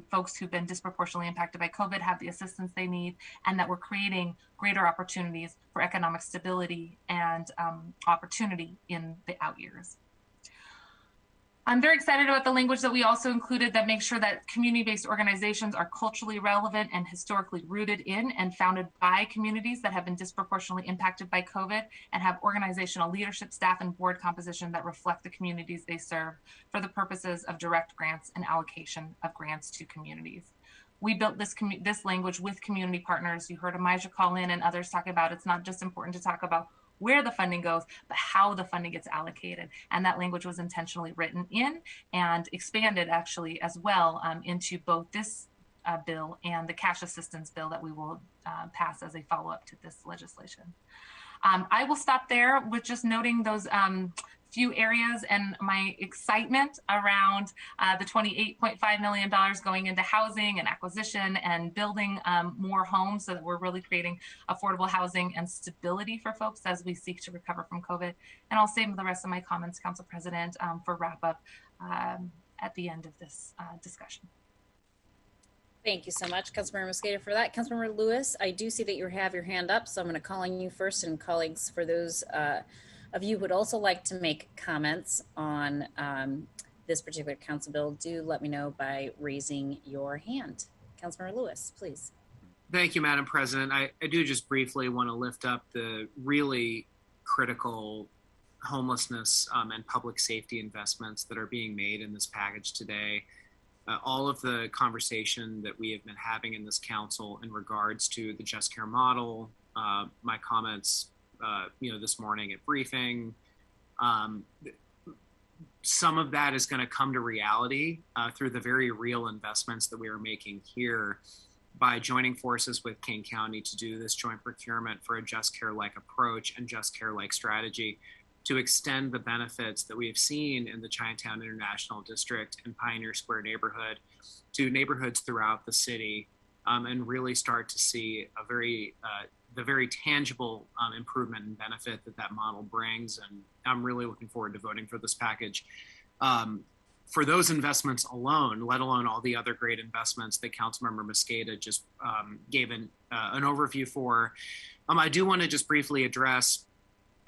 S6: folks who've been disproportionately impacted by COVID have the assistance they need, and that we're creating greater opportunities for economic stability and opportunity in the out years. I'm very excited about the language that we also included that makes sure that community-based organizations are culturally relevant and historically rooted in and founded by communities that have been disproportionately impacted by COVID, and have organizational leadership, staff, and board composition that reflect the communities they serve for the purposes of direct grants and allocation of grants to communities. We built this language with community partners. You heard Amijah call in and others talk about it's not just important to talk about where the funding goes, but how the funding gets allocated. And that language was intentionally written in and expanded actually as well into both this bill and the cash assistance bill that we will pass as a follow-up to this legislation. I will stop there with just noting those few areas and my excitement around the $28.5 million going into housing and acquisition and building more homes, so that we're really creating affordable housing and stability for folks as we seek to recover from COVID. And I'll save the rest of my comments, Council President, for wrap up at the end of this discussion.
S1: Thank you so much, Councilmember Mosqueda, for that. Councilmember Lewis, I do see that you have your hand up, so I'm going to call on you first. And colleagues, for those of you who would also like to make comments on this particular council bill, do let me know by raising your hand. Councilmember Lewis, please.
S7: Thank you, Madam President. I do just briefly want to lift up the really critical homelessness and public safety investments that are being made in this package today. All of the conversation that we have been having in this council in regards to the Just Care model, my comments this morning at briefing, some of that is going to come to reality through the very real investments that we are making here. by joining forces with King County to do this joint procurement for a just care-like approach and just care-like strategy to extend the benefits that we have seen in the Chinatown International District and Pioneer Square neighborhood to neighborhoods throughout the city, and really start to see the very tangible improvement and benefit that model brings. And I'm really looking forward to voting for this package. For those investments alone, let alone all the other great investments that Councilmember Mosqueda just gave an overview for, I do want to just briefly address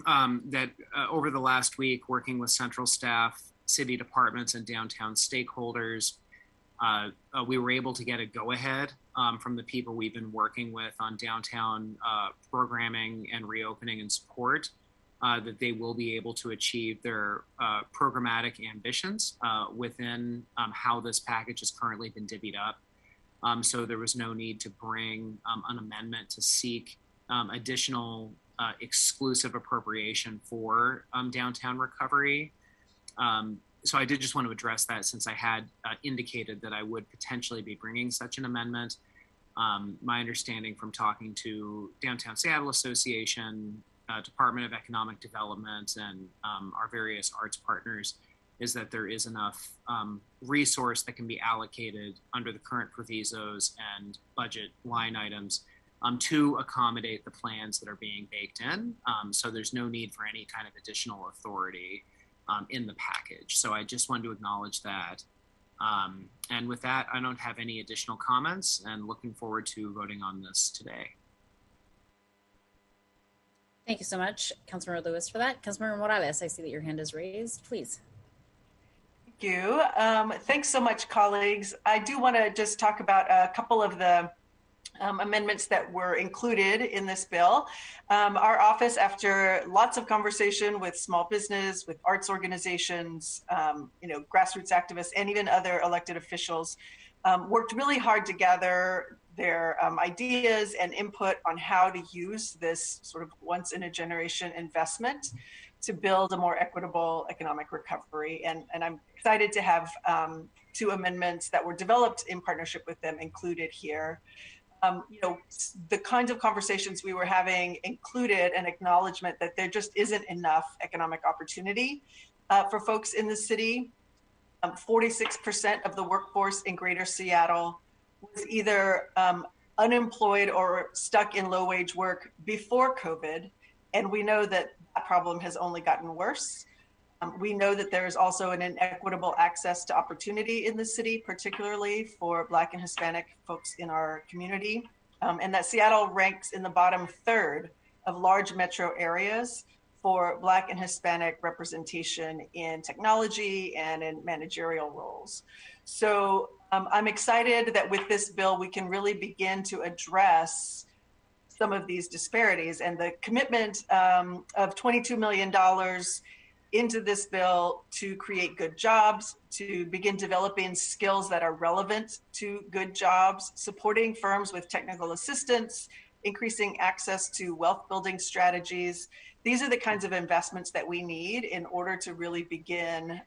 S7: that over the last week, working with central staff, city departments, and downtown stakeholders, we were able to get a go-ahead from the people we've been working with on downtown programming and reopening and support, that they will be able to achieve their programmatic ambitions within how this package has currently been divvied up. So there was no need to bring an amendment to seek additional exclusive appropriation for downtown recovery. So I did just want to address that, since I had indicated that I would potentially be bringing such an amendment. My understanding from talking to Downtown Seattle Association, Department of Economic Development, and our various arts partners is that there is enough resource that can be allocated under the current provisos and budget line items to accommodate the plans that are being baked in. So there's no need for any kind of additional authority in the package. So I just wanted to acknowledge that. And with that, I don't have any additional comments, and looking forward to voting on this today.
S1: Thank you so much, Councilmember Lewis, for that. Councilmember Morales, I see that your hand is raised. Please.
S8: Thank you. Thanks so much, colleagues. I do want to just talk about a couple of the amendments that were included in this bill. Our office, after lots of conversation with small business, with arts organizations, grassroots activists, and even other elected officials, worked really hard to gather their ideas and input on how to use this sort of once in a generation investment to build a more equitable economic recovery. And I'm excited to have two amendments that were developed in partnership with them included here. The kinds of conversations we were having included an acknowledgement that there just isn't enough economic opportunity for folks in the city. 46% of the workforce in Greater Seattle was either unemployed or stuck in low-wage work before COVID, and we know that that problem has only gotten worse. We know that there is also an inequitable access to opportunity in the city, particularly for Black and Hispanic folks in our community, and that Seattle ranks in the bottom third of large metro areas for Black and Hispanic representation in technology and in managerial roles. So I'm excited that with this bill, we can really begin to address some of these disparities, and the commitment of $22 million into this bill to create good jobs, to begin developing skills that are relevant to good jobs, supporting firms with technical assistance, increasing access to wealth building strategies. These are the kinds of investments that we need in order to really begin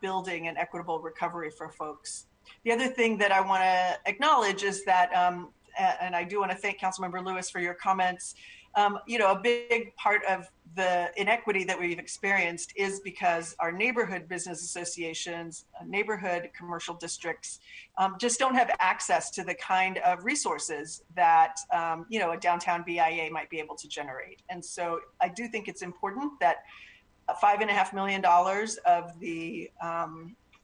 S8: building an equitable recovery for folks. The other thing that I want to acknowledge is that, and I do want to thank Councilmember Lewis for your comments, a big part of the inequity that we've experienced is because our neighborhood business associations, neighborhood commercial districts, just don't have access to the kind of resources that, a downtown BIA might be able to generate. And so I do think it's important that $5.5 million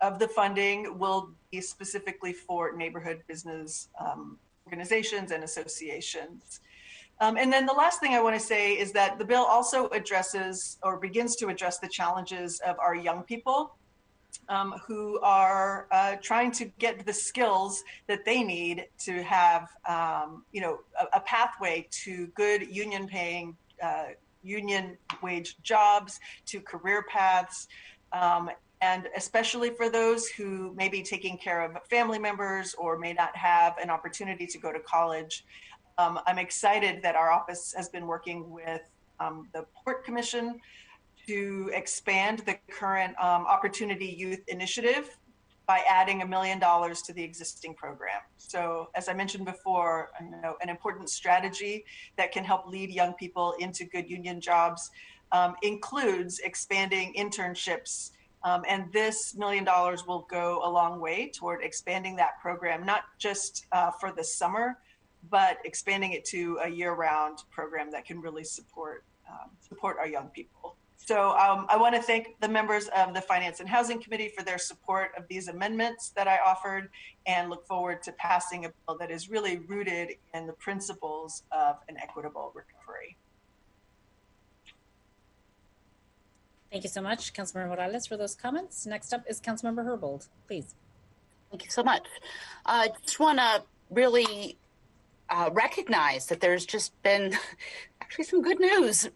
S8: of the funding will be specifically for neighborhood business organizations and associations. And then the last thing I want to say is that the bill also addresses or begins to address the challenges of our young people who are trying to get the skills that they need to have, a pathway to good union-paying, union wage jobs, to career paths, and especially for those who may be taking care of family members or may not have an opportunity to go to college. I'm excited that our office has been working with the Port Commission to expand the current Opportunity Youth Initiative by adding $1 million to the existing program. So as I mentioned before, an important strategy that can help lead young people into good union jobs includes expanding internships. And this $1 million will go a long way toward expanding that program, not just for the summer, but expanding it to a year-round program that can really support our young people. So I want to thank the members of the Finance and Housing Committee for their support of these amendments that I offered, and look forward to passing a bill that is really rooted in the principles of an equitable recovery.
S1: Thank you so much, Councilmember Morales, for those comments. Next up is Councilmember Herbold, please.
S9: Thank you so much. I just want to really recognize that there's just been actually some good news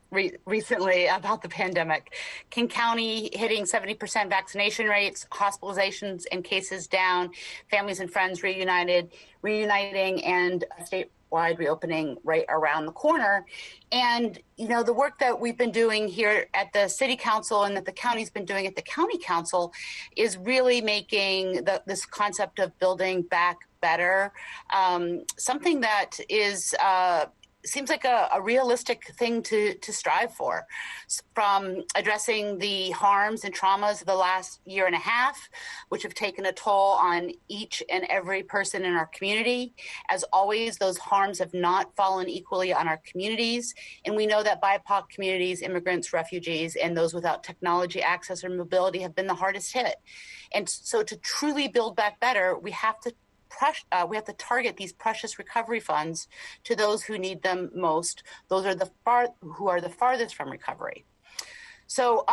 S9: recently about the pandemic. King County hitting 70% vaccination rates, hospitalizations and cases down, families and friends reuniting, and a statewide reopening right around the corner. And, the work that we've been doing here at the City Council and that the county's been doing at the County Council is really making this concept of building back better something that is seems like a realistic thing to strive for, from addressing the harms and traumas of the last year and a half, which have taken a toll on each and every person in our community. As always, those harms have not fallen equally on our communities. And we know that BIPOC communities, immigrants, refugees, and those without technology access or mobility have been the hardest hit. And so to truly build back better, we have to target these precious recovery funds to those who need them most. Those are who are the farthest from recovery. So,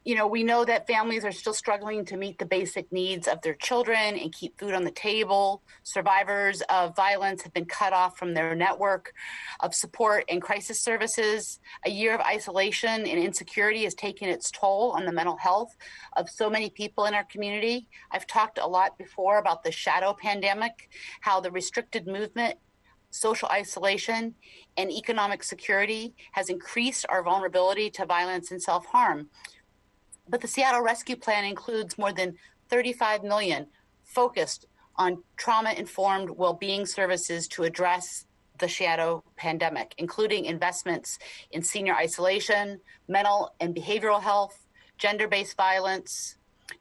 S9: we know that families are still struggling to meet the basic needs of their children and keep food on the table. Survivors of violence have been cut off from their network of support and crisis services. A year of isolation and insecurity has taken its toll on the mental health of so many people in our community. I've talked a lot before about the shadow pandemic, how the restricted movement, social isolation, and economic security has increased our vulnerability to violence and self-harm. But the Seattle Rescue Plan includes more than $35 million focused on trauma-informed well-being services to address the shadow pandemic, including investments in senior isolation, mental and behavioral health, gender-based violence,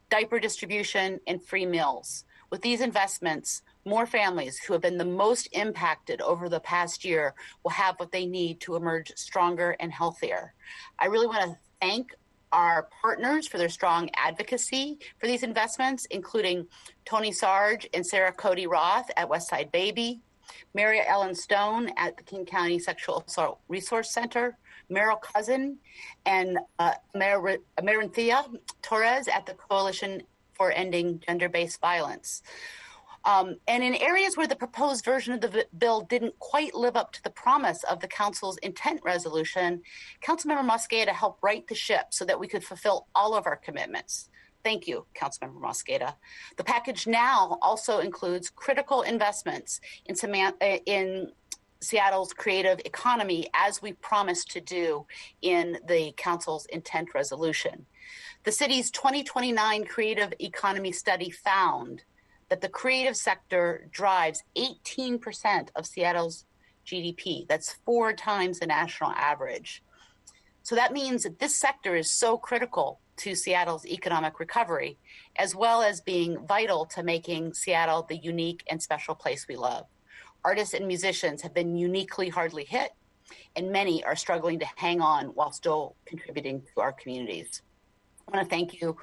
S9: diaper distribution, and free meals. With these investments, more families who have been the most impacted over the past year will have what they need to emerge stronger and healthier. I really want to thank our partners for their strong advocacy for these investments, including Tony Sarge and Sarah Cody Roth at Westside Baby, Mary Ellen Stone at the King County Sexual Assault Resource Center, Meryl Cousin and Marinthea Torres at the Coalition for Ending Gender-Based Violence. And in areas where the proposed version of the bill didn't quite live up to the promise of the council's intent resolution, Councilmember Mosqueda helped right the ship so that we could fulfill all of our commitments. Thank you, Councilmember Mosqueda. The package now also includes critical investments in Seattle's creative economy, as we promised to do in the council's intent resolution. The city's 2029 creative economy study found that the creative sector drives 18% of Seattle's GDP. That's 4 times the national average. So that means that this sector is so critical to Seattle's economic recovery, as well as being vital to making Seattle the unique and special place we love. Artists and musicians have been uniquely hardly hit, and many are struggling to hang on while still contributing to our communities. I want to thank you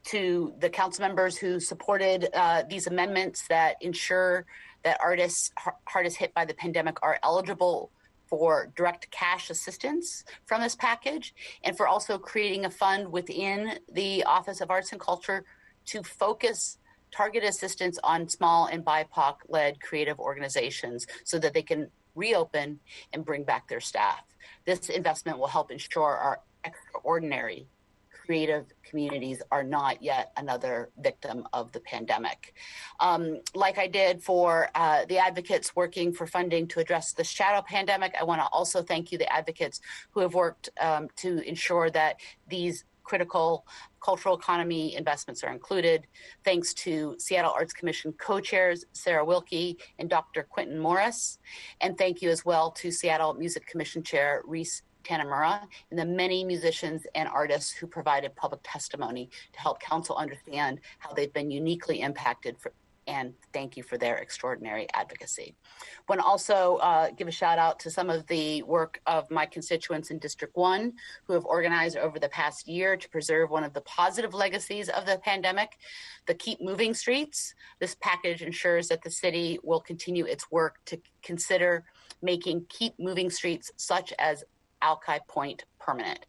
S9: to the council members who supported these amendments that ensure that artists hardest hit by the pandemic are eligible for direct cash assistance from this package, and for also creating a fund within the Office of Arts and Culture to focus target assistance on small and BIPOC-led creative organizations so that they can reopen and bring back their staff. This investment will help ensure our extraordinary creative communities are not yet another victim of the pandemic. Like I did for the advocates working for funding to address the shadow pandemic, I want to also thank you, the advocates who have worked to ensure that these critical cultural economy investments are included. Thanks to Seattle Arts Commission co-chairs Sarah Wilkie and Dr. Quentin Morris. And thank you as well to Seattle Music Commission Chair Reese Tanamura and the many musicians and artists who provided public testimony to help council understand how they've been uniquely impacted, and thank you for their extraordinary advocacy. I want to also give a shout out to some of the work of my constituents in District 1 who have organized over the past year to preserve one of the positive legacies of the pandemic, the Keep Moving Streets. This package ensures that the city will continue its work to consider making Keep Moving Streets such as Alki Point permanent.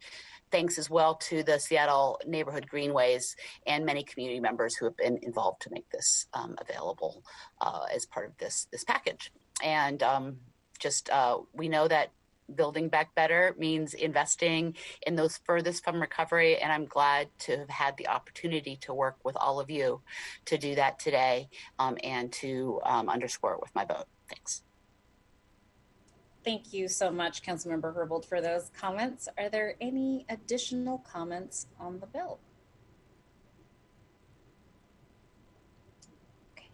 S9: Thanks as well to the Seattle Neighborhood Greenways and many community members who have been involved to make this available as part of this package. And we know that building back better means investing in those furthest from recovery. And I'm glad to have had the opportunity to work with all of you to do that today and to underscore it with my vote. Thanks.
S1: Thank you so much, Councilmember Herbold, for those comments. Are there any additional comments on the bill? Okay.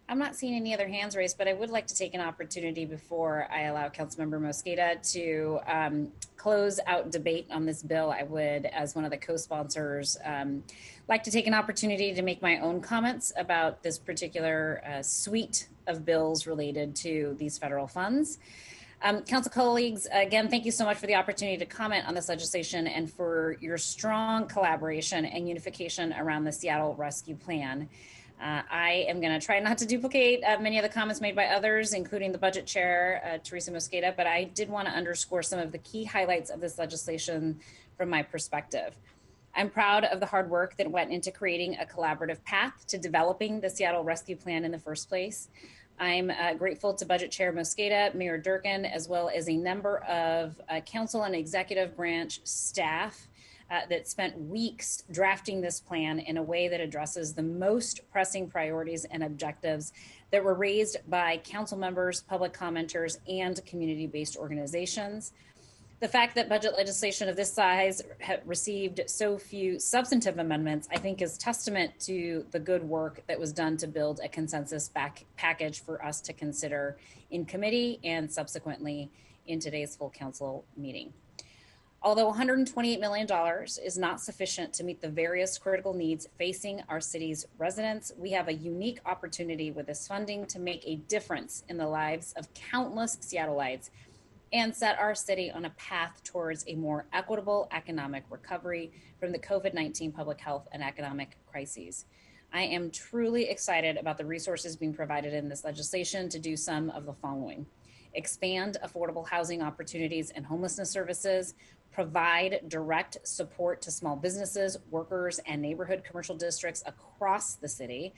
S1: I'm not seeing any other hands raised, but I would like to take an opportunity before I allow Councilmember Mosqueda to close out debate on this bill. I would, as one of the co-sponsors, like to take an opportunity to make my own comments about this particular suite of bills related to these federal funds. Council colleagues, again, thank you so much for the opportunity to comment on this legislation and for your strong collaboration and unification around the Seattle Rescue Plan. I am going to try not to duplicate many of the comments made by others, including the budget chair, Teresa Mosqueda, but I did want to underscore some of the key highlights of this legislation from my perspective. I'm proud of the hard work that went into creating a collaborative path to developing the Seattle Rescue Plan in the first place. I'm grateful to Budget Chair Mosqueda, Mayor Durkin, as well as a number of council and executive branch staff that spent weeks drafting this plan in a way that addresses the most pressing priorities and objectives that were raised by council members, public commenters, and community-based organizations. The fact that budget legislation of this size received so few substantive amendments, I think, is testament to the good work that was done to build a consensus package for us to consider in committee and subsequently in today's full council meeting. Although $128 million is not sufficient to meet the various critical needs facing our city's residents, we have a unique opportunity with this funding to make a difference in the lives of countless Seattleites and set our city on a path towards a more equitable economic recovery from the COVID-19 public health and economic crises. I am truly excited about the resources being provided in this legislation to do some of the following: expand affordable housing opportunities and homelessness services, provide direct support to small businesses, workers, and neighborhood commercial districts across the city,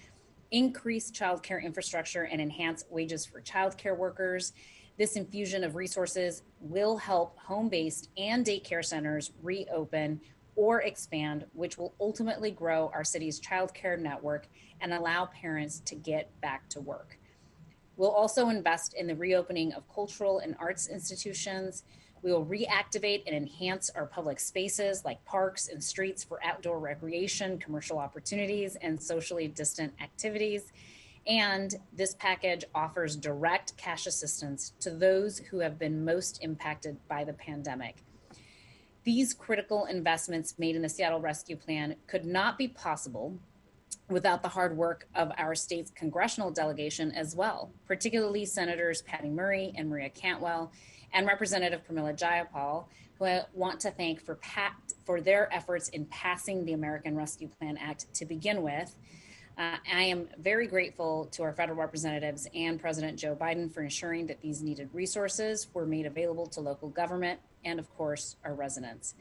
S1: increase childcare infrastructure and enhance wages for childcare workers. This infusion of resources will help home-based and daycare centers reopen or expand, which will ultimately grow our city's childcare network and allow parents to get back to work. We'll also invest in the reopening of cultural and arts institutions. We will reactivate and enhance our public spaces like parks and streets for outdoor recreation, commercial opportunities, and socially distant activities. And this package offers direct cash assistance to those who have been most impacted by the pandemic. These critical investments made in the Seattle Rescue Plan could not be possible without the hard work of our state's congressional delegation as well, particularly Senators Patty Murray and Maria Cantwell and Representative Pramila Jayapal, who I want to thank for their efforts in passing the American Rescue Plan Act to begin with. I am very grateful to our federal representatives and President Joe Biden for ensuring that these needed resources were made available to local government and, of course, our residents.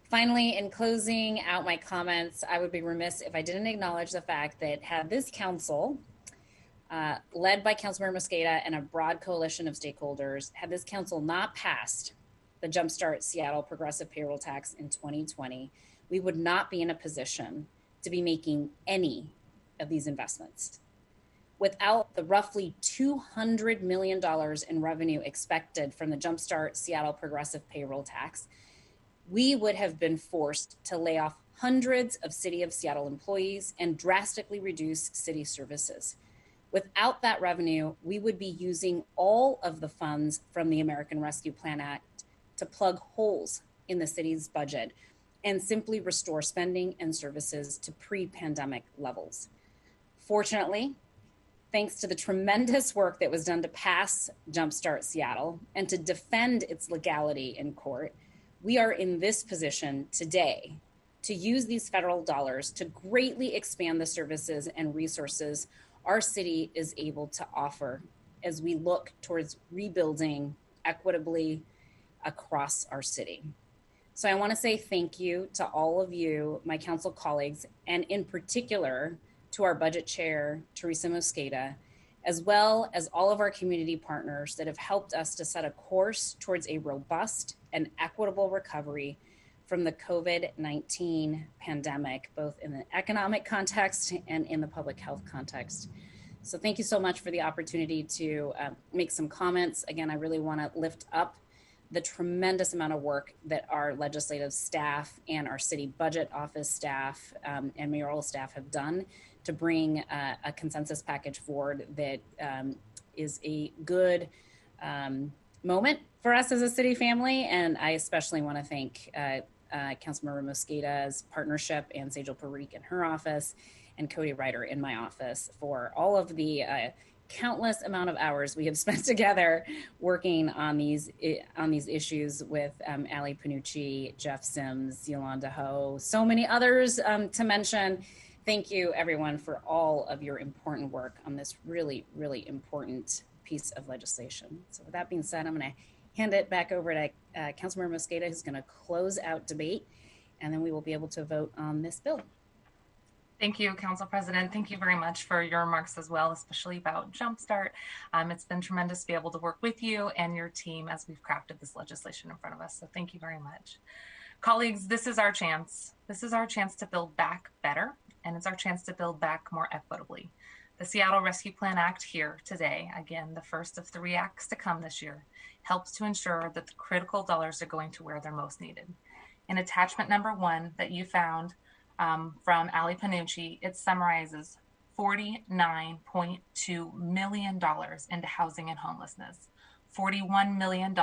S1: Finally, in closing out my comments, I would be remiss if I didn't acknowledge the fact that had this council, led by Councilmember Mosqueda and a broad coalition of stakeholders, had this council not passed the Jumpstart Seattle Progressive Payroll Tax in 2020, we would not be in a position to be making any of these investments. Without the roughly $200 million in revenue expected from the Jumpstart Seattle Progressive Payroll Tax, we would have been forced to lay off hundreds of City of Seattle employees and drastically reduce city services. Without that revenue, we would be using all of the funds from the American Rescue Plan Act to plug holes in the city's budget and simply restore spending and services to pre-pandemic levels. Fortunately, thanks to the tremendous work that was done to pass Jumpstart Seattle and to defend its legality in court, we are in this position today to use these federal dollars to greatly expand the services and resources our city is able to offer as we look towards rebuilding equitably across our city. So I want to say thank you to all of you, my council colleagues, and in particular to our budget chair, Teresa Mosqueda, as well as all of our community partners that have helped us to set a course towards a robust and equitable recovery from the COVID-19 pandemic, both in the economic context and in the public health context. So thank you so much for the opportunity to make some comments. Again, I really want to lift up the tremendous amount of work that our legislative staff and our city budget office staff and mayoral staff have done to bring a consensus package forward that is a good moment for us as a city family. And I especially want to thank Councilmember Mosqueda's partnership and Sejal Parikh in her office and Cody Ryder in my office for all of the countless amount of hours we have spent together working on these issues with Ali Panucci, Jeff Sims, Yolanda Ho, so many others to mention. Thank you everyone for all of your important work on this really, really important piece of legislation. So with that being said, I'm going to hand it back over to Councilmember Mosqueda, who's going to close out debate, and then we will be able to vote on this bill.
S6: Thank you, Council President. Thank you very much for your remarks as well, especially about Jumpstart. It's been tremendous to be able to work with you and your team as we've crafted this legislation in front of us. So thank you very much. Colleagues, this is our chance. This is our chance to build back better, and it's our chance to build back more equitably. The Seattle Rescue Plan Act here today, again, the first of 3 acts to come this year, helps to ensure that the critical dollars are going to where they're most needed. In attachment number 1 that you found from Ali Panucci, it summarizes $49.2 million into housing and homelessness, $41 million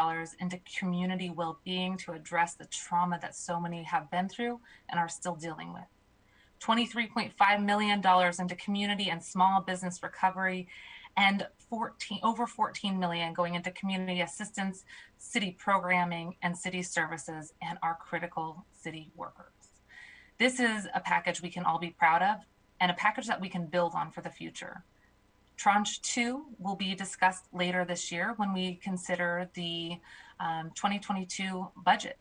S6: into community well-being to address the trauma that so many have been through and are still dealing with, $23.5 million into community and small business recovery, and over $14 million going into community assistance, city programming, and city services, and our critical city workers. This is a package we can all be proud of and a package that we can build on for the future. Tranche 2 will be discussed later this year when we consider the 2022 budget.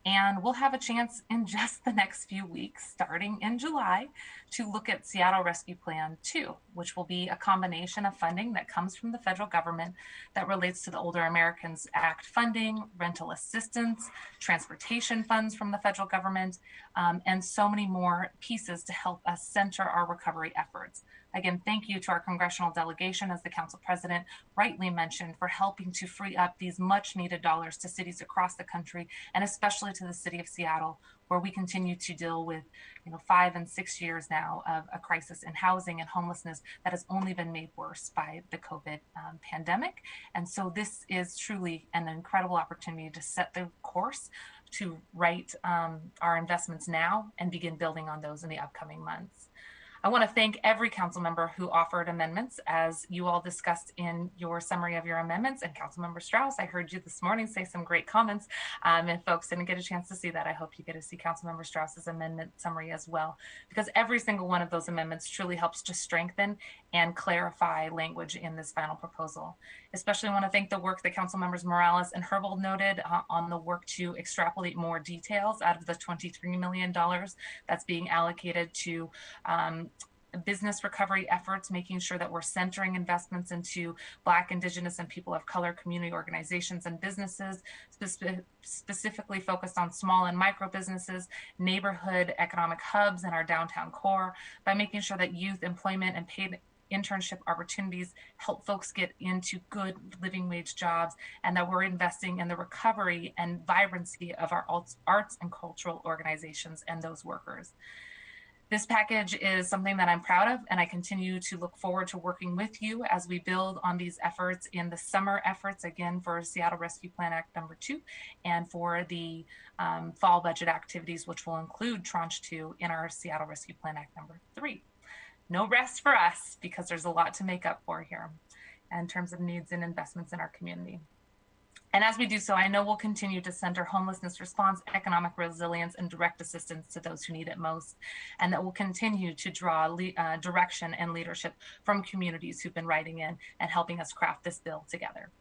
S6: And we'll have a chance in just the next few weeks, starting in July, to look at Seattle Rescue Plan 2, which will be a combination of funding that comes from the federal government that relates to the Older Americans Act funding, rental assistance, transportation funds from the federal government, and so many more pieces to help us center our recovery efforts. Again, thank you to our congressional delegation, as the council president rightly mentioned, for helping to free up these much needed dollars to cities across the country, and especially to the city of Seattle, where we continue to deal with 5 and 6 years now of a crisis in housing and homelessness that has only been made worse by the COVID pandemic. And so this is truly an incredible opportunity to set the course to write our investments now and begin building on those in the upcoming months. I want to thank every council member who offered amendments, as you all discussed in your summary of your amendments. And Councilmember Strauss, I heard you this morning say some great comments. And folks didn't get a chance to see that. I hope you get to see Councilmember Strauss's amendment summary as well, because every single one of those amendments truly helps to strengthen and clarify language in this final proposal. Especially want to thank the work that Council Members Morales and Herbold noted on the work to extrapolate more details out of the $23 million that's being allocated to business recovery efforts, making sure that we're centering investments into Black, Indigenous, and people of color community organizations and businesses, specifically focused on small and micro businesses, neighborhood economic hubs in our downtown core, by making sure that youth employment and paid internship opportunities, help folks get into good living wage jobs, and that we're investing in the recovery and vibrancy of our arts and cultural organizations and those workers. This package is something that I'm proud of, and I continue to look forward to working with you as we build on these efforts in the summer efforts, again, for Seattle Rescue Plan Act number 2, and for the fall budget activities, which will include Tranche 2 in our Seattle Rescue Plan Act number 3. No rest for us, because there's a lot to make up for here in terms of needs and investments in our community. And as we do so, I know we'll continue to center homelessness response, economic resilience, and direct assistance to those who need it most, and that we'll continue to draw direction and leadership from communities who've been writing in and helping us craft this bill together.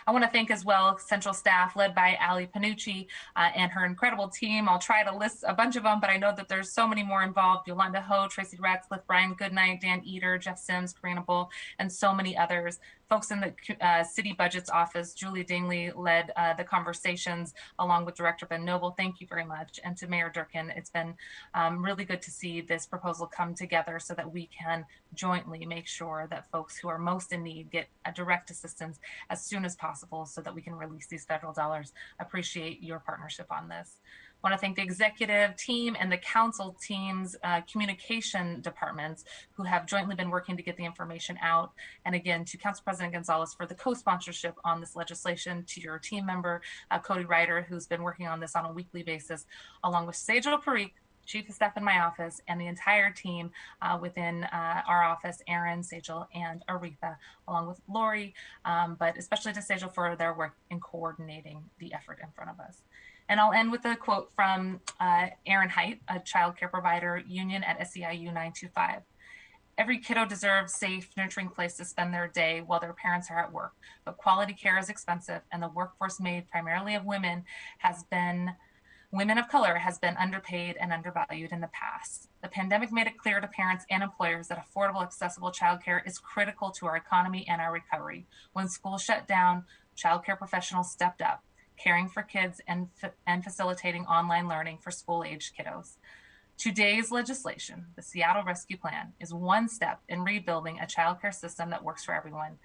S6: I want to thank as well central staff led by Ali Panucci and her incredible team. I'll try to list a bunch of them, but I know that there's so many more involved. Yolanda Ho, Tracy Ratcliffe, Brian Goodnight, Dan Eater, Jeff Sims, Karina Bull, and so many others. Folks in the City Budget's office, Julie Dingley led the conversations along with Director Ben Noble. Thank you very much. And to Mayor Durkin, it's been really good to see this proposal come together so that we can jointly make sure that folks who are most in need get a direct assistance as soon as possible so that we can release these federal dollars. Appreciate your partnership on this. I want to thank the executive team and the council team's communication departments who have jointly been working to get the information out. And again, to Council President Gonzalez for the co-sponsorship on this legislation, to your team member, Cody Ryder, who's been working on this on a weekly basis, along with Sejal Parikh, Chief of Staff in my office, and the entire team within our office, Aaron, Sejal, and Aretha, along with Lori, but especially to Sejal for their work in coordinating the effort in front of us. And I'll end with a quote from Aaron Height, a child care provider union at SEIU 925. Every kiddo deserves a safe, nurturing place to spend their day while their parents are at work. But quality care is expensive, and the workforce made primarily of women of color has been underpaid and undervalued in the past. The pandemic made it clear to parents and employers that affordable, accessible childcare is critical to our economy and our recovery. When schools shut down, childcare professionals stepped up, caring for kids and facilitating online learning for school-aged kiddos. Today's legislation, the Seattle Rescue Plan, is one step in rebuilding a childcare system that works for everyone.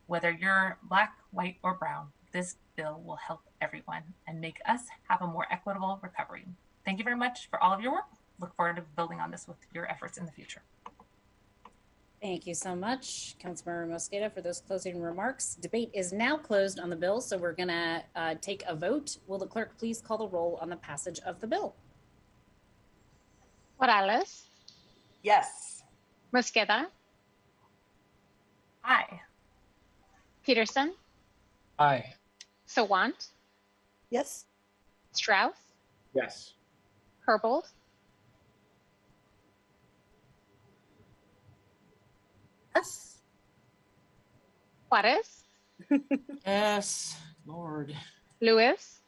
S6: Whether you're Black, white, or brown, this bill will help everyone and make us have a more equitable recovery. Thank you very much for all of your work. Look forward to building on this with your efforts in the future.
S1: Thank you so much, Councilmember Mosqueda, for those closing remarks. Debate is now closed on the bill, so we're going to take a vote. Will the clerk please call the roll on the passage of the bill?
S2: Morales.
S8: Yes.
S2: Mosqueda.
S6: Aye.
S2: Peterson.
S5: Aye.
S2: Sawant.
S10: Yes.
S2: Strauss.
S5: Yes.
S2: Herbold.
S10: Yes.
S2: Juarez.
S5: Yes. Lord.
S2: Lewis.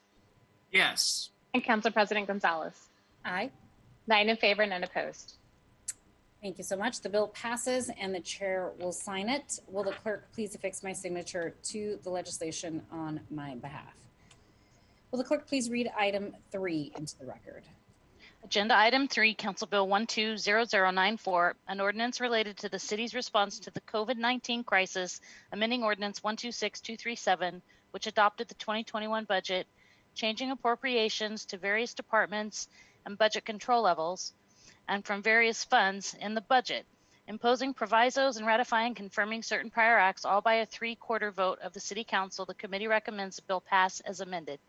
S7: Yes.
S2: And Council President Gonzalez.
S1: Aye.
S2: 9 in favor, none opposed.
S1: Thank you so much. The bill passes and the chair will sign it. Will the clerk please affix my signature to the legislation on my behalf? Will the clerk please read item 3 into the record?
S22: Agenda item 3, Council Bill 120094, an ordinance related to the city's response to the COVID-19 crisis, amending Ordinance 126237, which adopted the 2021 budget, changing appropriations to various departments and budget control levels, and from various funds in the budget, imposing provisos and ratifying and confirming certain prior acts, all by a 3/4 vote of the City Council. The committee recommends the bill pass as amended.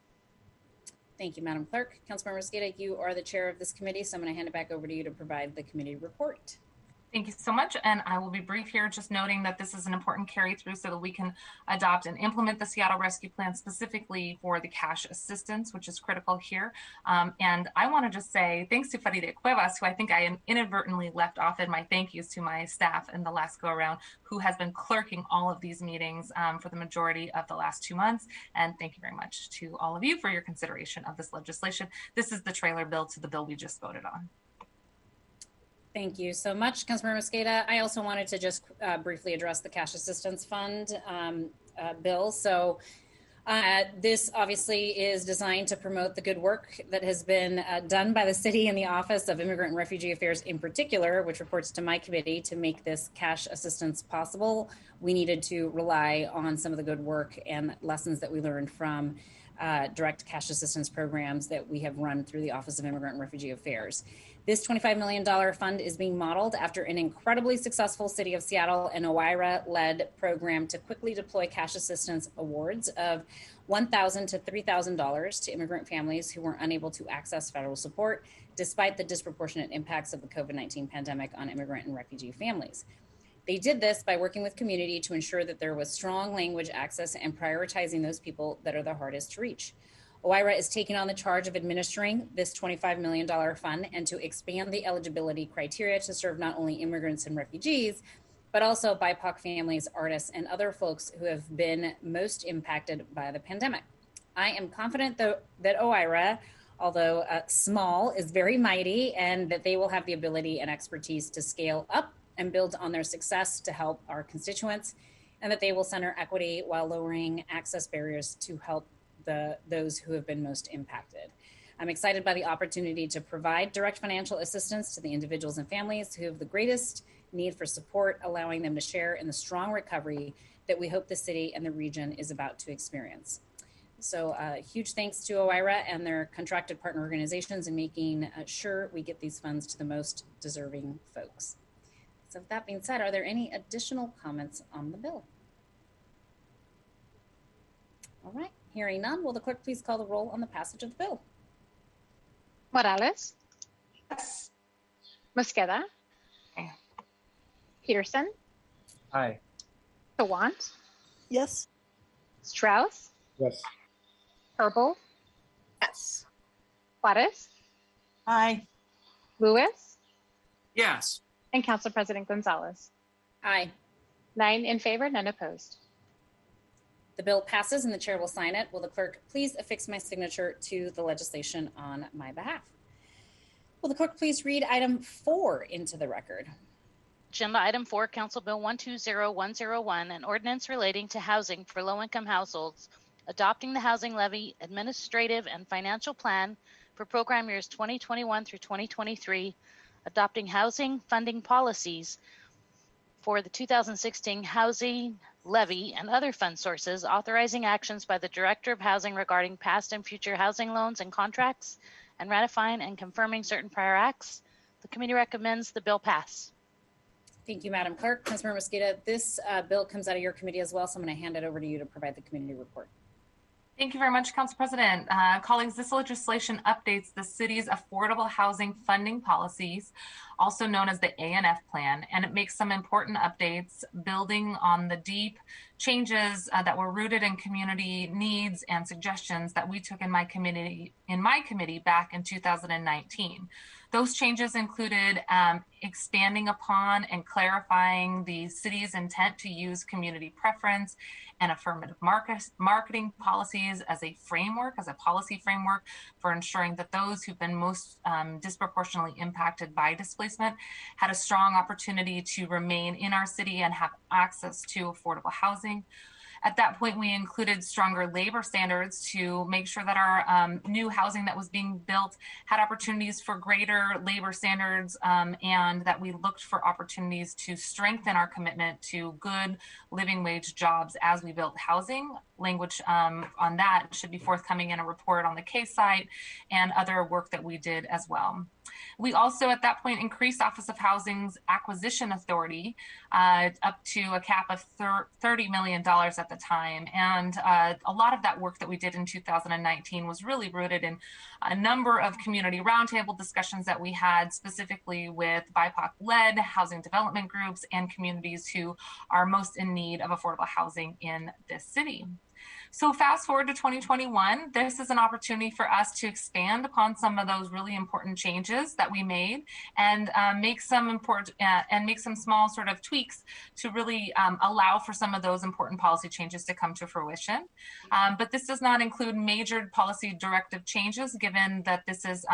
S1: Thank you, Madam Clerk. Councilmember Mosqueda, you are the chair of this committee, so I'm going to hand it back over to you to provide the committee report.
S6: Thank you so much, and I will be brief here, just noting that this is an important carry through so that we can adopt and implement the Seattle Rescue Plan specifically for the cash assistance, which is critical here. And I want to just say thanks to Faride Cuevas, who I think I inadvertently left off in my thank yous to my staff in the last go around, who has been clerking all of these meetings for the majority of the last 2 months. And thank you very much to all of you for your consideration of this legislation. This is the trailer bill to the bill we just voted on.
S1: Thank you so much, Councilmember Mosqueda. I also wanted to just briefly address the Cash Assistance Fund bill. So This obviously is designed to promote the good work that has been done by the city and the Office of Immigrant and Refugee Affairs in particular, which reports to my committee, to make this cash assistance possible. We needed to rely on some of the good work and lessons that we learned from direct cash assistance programs that we have run through the Office of Immigrant and Refugee Affairs. This $25 million fund is being modeled after an incredibly successful City of Seattle and OIRA-led program to quickly deploy cash assistance awards of $1,000 to $3,000 to immigrant families who were unable to access federal support, despite the disproportionate impacts of the COVID-19 pandemic on immigrant and refugee families. They did this by working with community to ensure that there was strong language access and prioritizing those people that are the hardest to reach. OIRA is taking on the charge of administering this $25 million fund and to expand the eligibility criteria to serve not only immigrants and refugees, but also BIPOC families, artists, and other folks who have been most impacted by the pandemic. I am confident that OIRA, although small, is very mighty, and that they will have the ability and expertise to scale up and build on their success to help our constituents, and that they will center equity while lowering access barriers to help those who have been most impacted. I'm excited by the opportunity to provide direct financial assistance to the individuals and families who have the greatest need for support, allowing them to share in the strong recovery that we hope the city and the region is about to experience. So huge thanks to OIRA and their contracted partner organizations in making sure we get these funds to the most deserving folks. So with that being said, are there any additional comments on the bill? All right. Hearing none, will the clerk please call the roll on the passage of the bill?
S2: Morales?
S8: Yes.
S2: Mosqueda? Peterson?
S5: Aye.
S2: Sawant?
S10: Yes.
S2: Strauss?
S17: Yes.
S2: Herbold?
S10: Yes.
S2: Juarez?
S10: Aye.
S2: Lewis?
S7: Yes.
S2: And Council President Gonzalez.
S1: Aye.
S2: 9 in favor, none opposed.
S1: The bill passes and the chair will sign it. Will the clerk please affix my signature to the legislation on my behalf? Will the clerk please read item 4 into the record?
S22: Agenda item 4, Council Bill 120101, an ordinance relating to housing for low-income households, adopting the housing levy administrative and financial plan for program years 2021 through 2023, adopting housing funding policies for the 2016 housing levy and other fund sources, authorizing actions by the Director of Housing regarding past and future housing loans and contracts, and ratifying and confirming certain prior acts. The committee recommends the bill pass.
S1: Thank you, Madam Clerk. Councilmember Mosqueda, this bill comes out of your committee as well, so I'm going to hand it over to you to provide the community report.
S6: Thank you very much, Council President. Colleagues, this legislation updates the city's affordable housing funding policies, also known as the ANF plan, and it makes some important updates building on the deep changes that were rooted in community needs and suggestions that we took in my committee back in 2019. Those changes included expanding upon and clarifying the city's intent to use community preference and affirmative marketing policies as a framework, as a policy framework for ensuring that those who've been most disproportionately impacted by displacement had a strong opportunity to remain in our city and have access to affordable housing. At that point, we included stronger labor standards to make sure that our new housing that was being built had opportunities for greater labor standards, and that we looked for opportunities to strengthen our commitment to good living wage jobs as we built housing. Language on that should be forthcoming in a report on the case site and other work that we did as well. We also, at that point, increased Office of Housing's acquisition authority up to a cap of $30 million at the time. And a lot of that work that we did in 2019 was really rooted in a number of community roundtable discussions that we had specifically with BIPOC-led housing development groups and communities who are most in need of affordable housing in this city. So fast forward to 2021, this is an opportunity for us to expand upon some of those really important changes that we made and make some small sort of tweaks to really allow for some of those important policy changes to come to fruition. But this does not include major policy directive changes, given that this is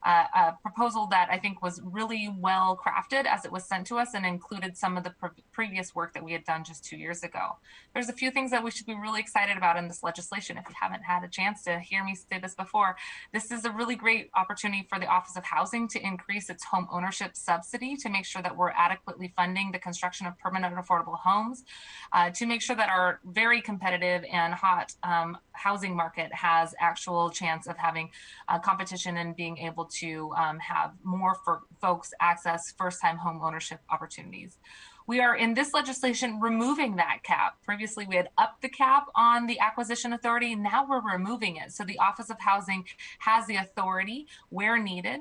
S6: a proposal that I think was really well crafted as it was sent to us and included some of the previous work that we had done just 2 years ago. There's a few things that we should be really excited excited about in this legislation. If you haven't had a chance to hear me say this before, this is a really great opportunity for the Office of Housing to increase its home ownership subsidy to make sure that we're adequately funding the construction of permanent affordable homes, to make sure that our very competitive and hot housing market has actual chance of having competition and being able to have more for folks access first-time home ownership opportunities. We are in this legislation removing that cap. Previously, we had upped the cap on the acquisition authority. Now we're removing it. So the Office of Housing has the authority where needed,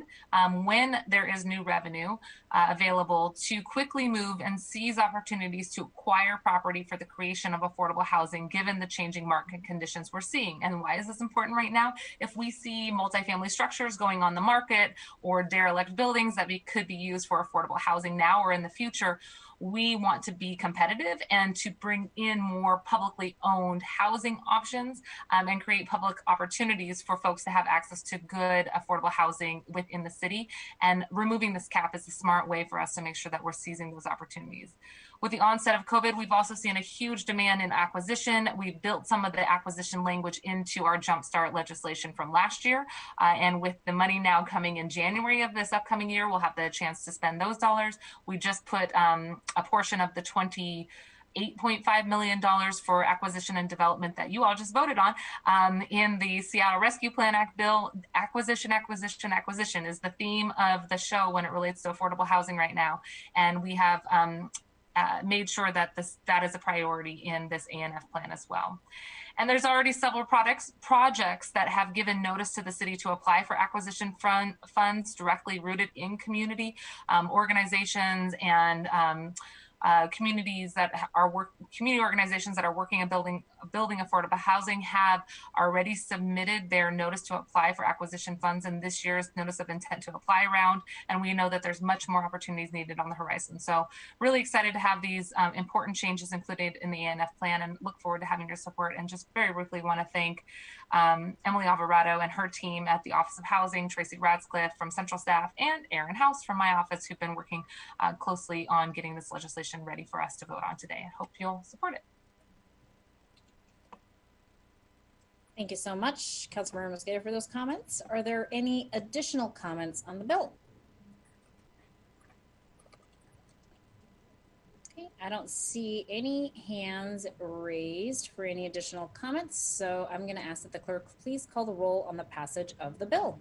S6: when there is new revenue available, to quickly move and seize opportunities to acquire property for the creation of affordable housing, given the changing market conditions we're seeing. And why is this important right now? If we see multifamily structures going on the market or derelict buildings that could be used for affordable housing now or in the future, we want to be competitive and to bring in more publicly owned housing options and create public opportunities for folks to have access to good affordable housing within the city. And removing this cap is a smart way for us to make sure that we're seizing those opportunities. With the onset of COVID, we've also seen a huge demand in acquisition. We've built some of the acquisition language into our Jumpstart legislation from last year. And with the money now coming in January of this upcoming year, we'll have the chance to spend those dollars. We just put a portion of the $28.5 million for acquisition and development that you all just voted on in the Seattle Rescue Plan Act bill. Acquisition is the theme of the show when it relates to affordable housing right now. And we have made sure that that is a priority in this ANF plan as well. And there's already several projects that have given notice to the city to apply for acquisition funds directly rooted in community organizations and community organizations that are working and building affordable housing have already submitted their notice to apply for acquisition funds in this year's notice of intent to apply round. And we know that there's much more opportunities needed on the horizon. So really excited to have these important changes included in the ANF plan and look forward to having your support. And just very briefly want to thank Emily Alvarado and her team at the Office of Housing, Tracy Radscliffe from Central Staff, and Aaron House from my office, who've been working closely on getting this legislation ready for us to vote on today. I hope you'll support it.
S1: Thank you so much, Councilmember Mosqueda, for those comments. Are there any additional comments on the bill? Okay, I don't see any hands raised for any additional comments, so I'm going to ask that the clerk please call the roll on the passage of the bill.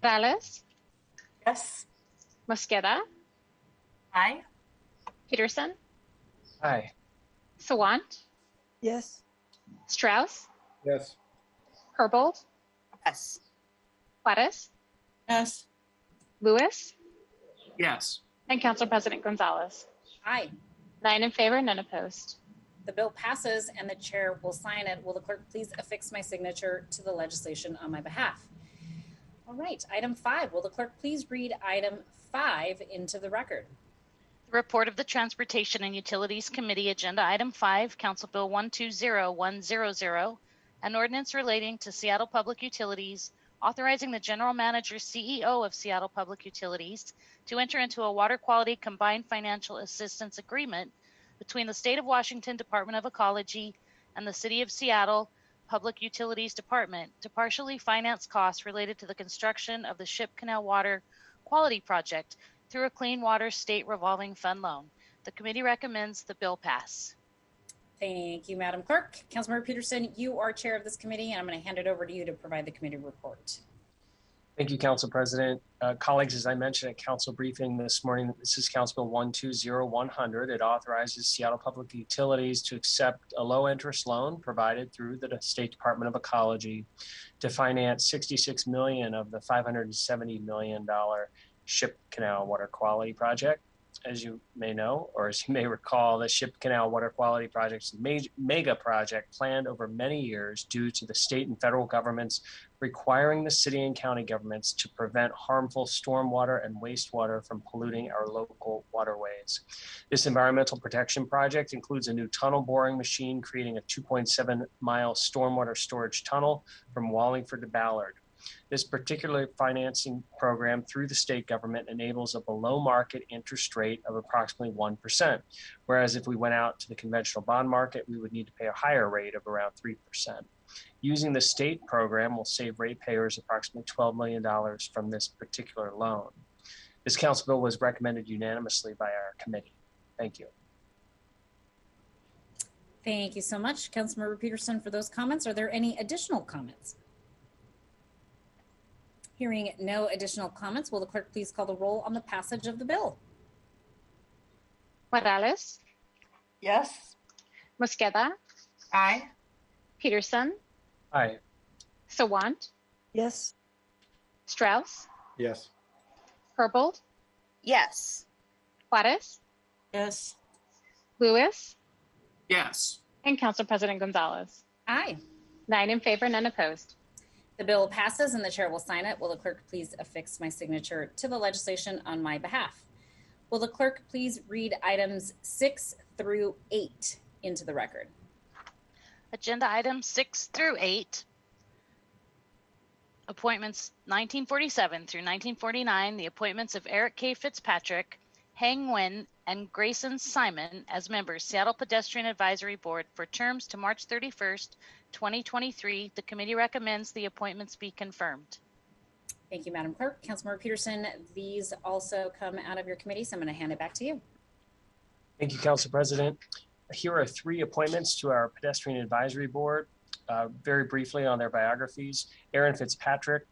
S2: Morales?
S8: Yes.
S2: Mosqueda?
S6: Aye.
S2: Peterson?
S5: Aye.
S2: Sawant?
S10: Yes.
S2: Strauss?
S17: Yes.
S2: Herbold?
S9: Yes.
S2: Juarez?
S10: Yes.
S2: Lewis?
S7: Yes.
S2: And Council President Gonzalez.
S1: Aye.
S2: 9 in favor, none opposed.
S1: The bill passes and the chair will sign it. Will the clerk please affix my signature to the legislation on my behalf? All right, item 5. Will the clerk please read item 5 into the record?
S22: The report of the Transportation and Utilities Committee, Agenda Item 5, Council Bill 120100, an ordinance relating to Seattle Public Utilities, authorizing the General Manager CEO of Seattle Public Utilities to enter into a water quality combined financial assistance agreement between the State of Washington Department of Ecology and the City of Seattle Public Utilities Department to partially finance costs related to the construction of the Ship Canal Water Quality Project through a Clean Water State Revolving Fund loan. The committee recommends the bill pass.
S1: Thank you, Madam Clerk. Councilmember Peterson, you are chair of this committee, and I'm going to hand it over to you to provide the committee report.
S5: Thank you, Council President. Colleagues, as I mentioned at Council briefing this morning, this is Council Bill 120100. It authorizes Seattle Public Utilities to accept a low-interest loan provided through the State Department of Ecology to finance $66 million of the $570 million Ship Canal Water Quality Project. As you may know, or as you may recall, the Ship Canal Water Quality Project is a mega project planned over many years due to the state and federal governments requiring the city and county governments to prevent harmful stormwater and wastewater from polluting our local waterways. This environmental protection project includes a new tunnel boring machine creating a 2.7-mile stormwater storage tunnel from Wallingford to Ballard. This particular financing program through the state government enables a below market interest rate of approximately 1%, whereas if we went out to the conventional bond market, we would need to pay a higher rate of around 3%. Using the state program will save ratepayers approximately $12 million from this particular loan. This council bill was recommended unanimously by our committee. Thank you.
S1: Thank you so much, Councilmember Peterson, for those comments. Are there any additional comments? Hearing no additional comments, will the clerk please call the roll on the passage of the bill?
S2: Morales,
S8: Yes.
S2: Mosqueda,
S6: Aye.
S2: Peterson,
S5: Aye.
S2: Sawant,
S10: Yes.
S2: Strauss,
S11: Yes.
S2: Herbold,
S9: Yes.
S2: Juarez,
S10: Yes.
S2: Lewis,
S7: Yes.
S2: and Council President Gonzalez.
S1: Aye.
S2: 9 in favor, none opposed.
S1: The bill passes and the chair will sign it. Will the clerk please affix my signature to the legislation on my behalf? Will the clerk please read items 6 through 8 into the record?
S22: Agenda items 6 through 8. Appointments 1947 through 1949, the appointments of Eric K. Fitzpatrick, Hang Nguyen, and Grayson Simon as members, Seattle Pedestrian Advisory Board for terms to March 31st, 2023. The committee recommends the appointments be confirmed.
S1: Thank you, Madam Clerk. Councilmember Peterson, these also come out of your committee, so I'm going to hand it back to you.
S5: Thank you, Council President. Here are 3 appointments to our Pedestrian Advisory Board. Very briefly on their biographies. Erin Fitzpatrick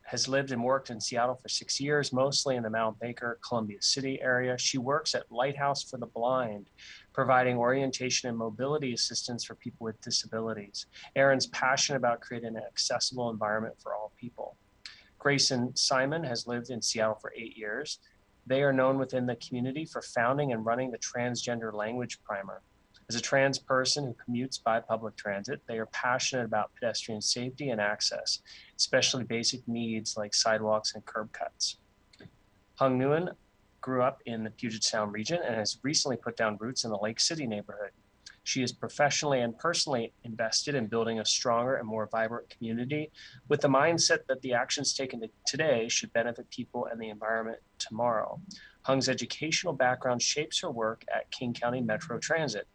S5: has lived and worked in Seattle for 6 years, mostly in the Mount Baker, Columbia City area. She works at Lighthouse for the Blind, providing orientation and mobility assistance for people with disabilities. Erin's passionate about creating an accessible environment for all people. Grayson Simon has lived in Seattle for 8 years. They are known within the community for founding and running the Transgender Language Primer. As a trans person who commutes by public transit, they are passionate about pedestrian safety and access, especially basic needs like sidewalks and curb cuts. Hung Nguyen grew up in the Puget Sound region and has recently put down roots in the Lake City neighborhood. She is professionally and personally invested in building a stronger and more vibrant community with the mindset that the actions taken today should benefit people and the environment tomorrow. Hung's educational background shapes her work at King County Metro Transit,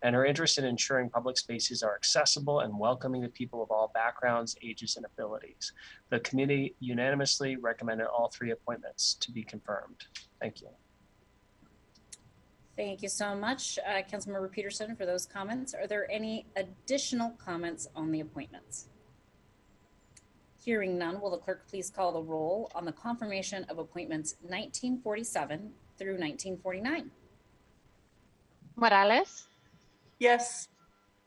S5: and her interest in ensuring public spaces are accessible and welcoming to people of all backgrounds, ages, and abilities. The committee unanimously recommended all 3 appointments to be confirmed. Thank you.
S1: Thank you so much, Councilmember Peterson, for those comments. Are there any additional comments on the appointments? Hearing none, will the clerk please call the roll on the confirmation of appointments 1947 through 1949?
S2: Morales,
S8: Yes.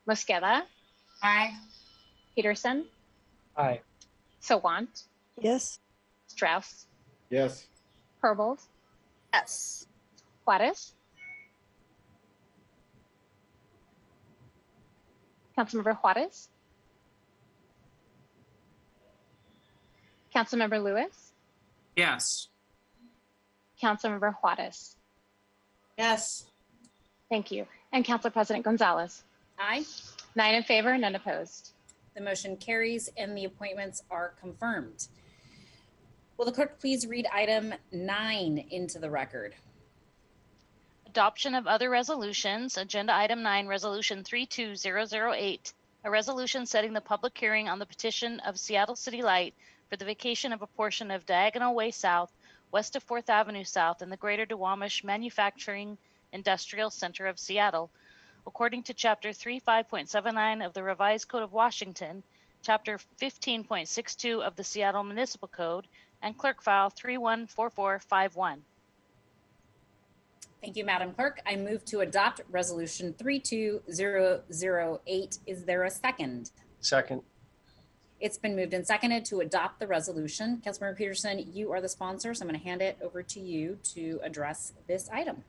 S2: Mosqueda,
S6: Aye.
S2: Peterson,
S5: Aye.
S2: Sawant,
S10: Yes.
S2: Strauss,
S11: Yes.
S2: Herbold,
S9: Yes.
S2: Juarez, Councilmember Juarez, Councilmember Lewis,
S7: Yes.
S2: Councilmember Juarez.
S10: Yes.
S2: Thank you. And Council President Gonzalez.
S1: Aye.
S2: 9 in favor, none opposed.
S1: The motion carries and the appointments are confirmed. Will the clerk please read item 9 into the record?
S22: Adoption of other resolutions. Agenda item 9, resolution 32008, a resolution setting the public hearing on the petition of Seattle City Light for the vacation of a portion of Diagonal Way South, west of 4th Avenue South in the Greater Duwamish Manufacturing Industrial Center of Seattle, according to Chapter 35.79 of the Revised Code of Washington, Chapter 15.62 of the Seattle Municipal Code, and Clerk File 314451.
S1: Thank you, Madam Clerk. I move to adopt Resolution 32008. Is there a second?
S5: Second.
S1: It's been moved and seconded to adopt the resolution. Councilmember Peterson, you are the sponsor, so I'm going to hand it over to you to address this item.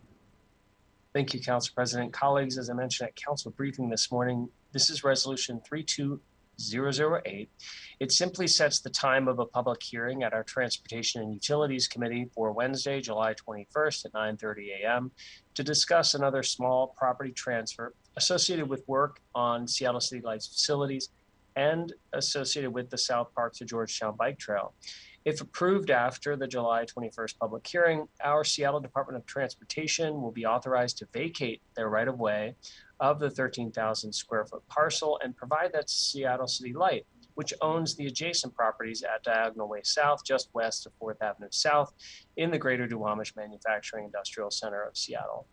S5: Thank you, Council President. Colleagues, as I mentioned at council briefing this morning, this is Resolution 32008. It simply sets the time of a public hearing at our Transportation and Utilities Committee for Wednesday, July 21st at 9:30 a.m. to discuss another small property transfer associated with work on Seattle City Light's facilities and associated with the South Park to Georgetown Bike Trail. If approved after the July 21st public hearing, our Seattle Department of Transportation will be authorized to vacate their right-of-way of the 13,000 square foot parcel and provide that to Seattle City Light, which owns the adjacent properties at Diagonal Way South, just west of 4th Avenue South, in the Greater Duwamish Manufacturing Industrial Center of Seattle.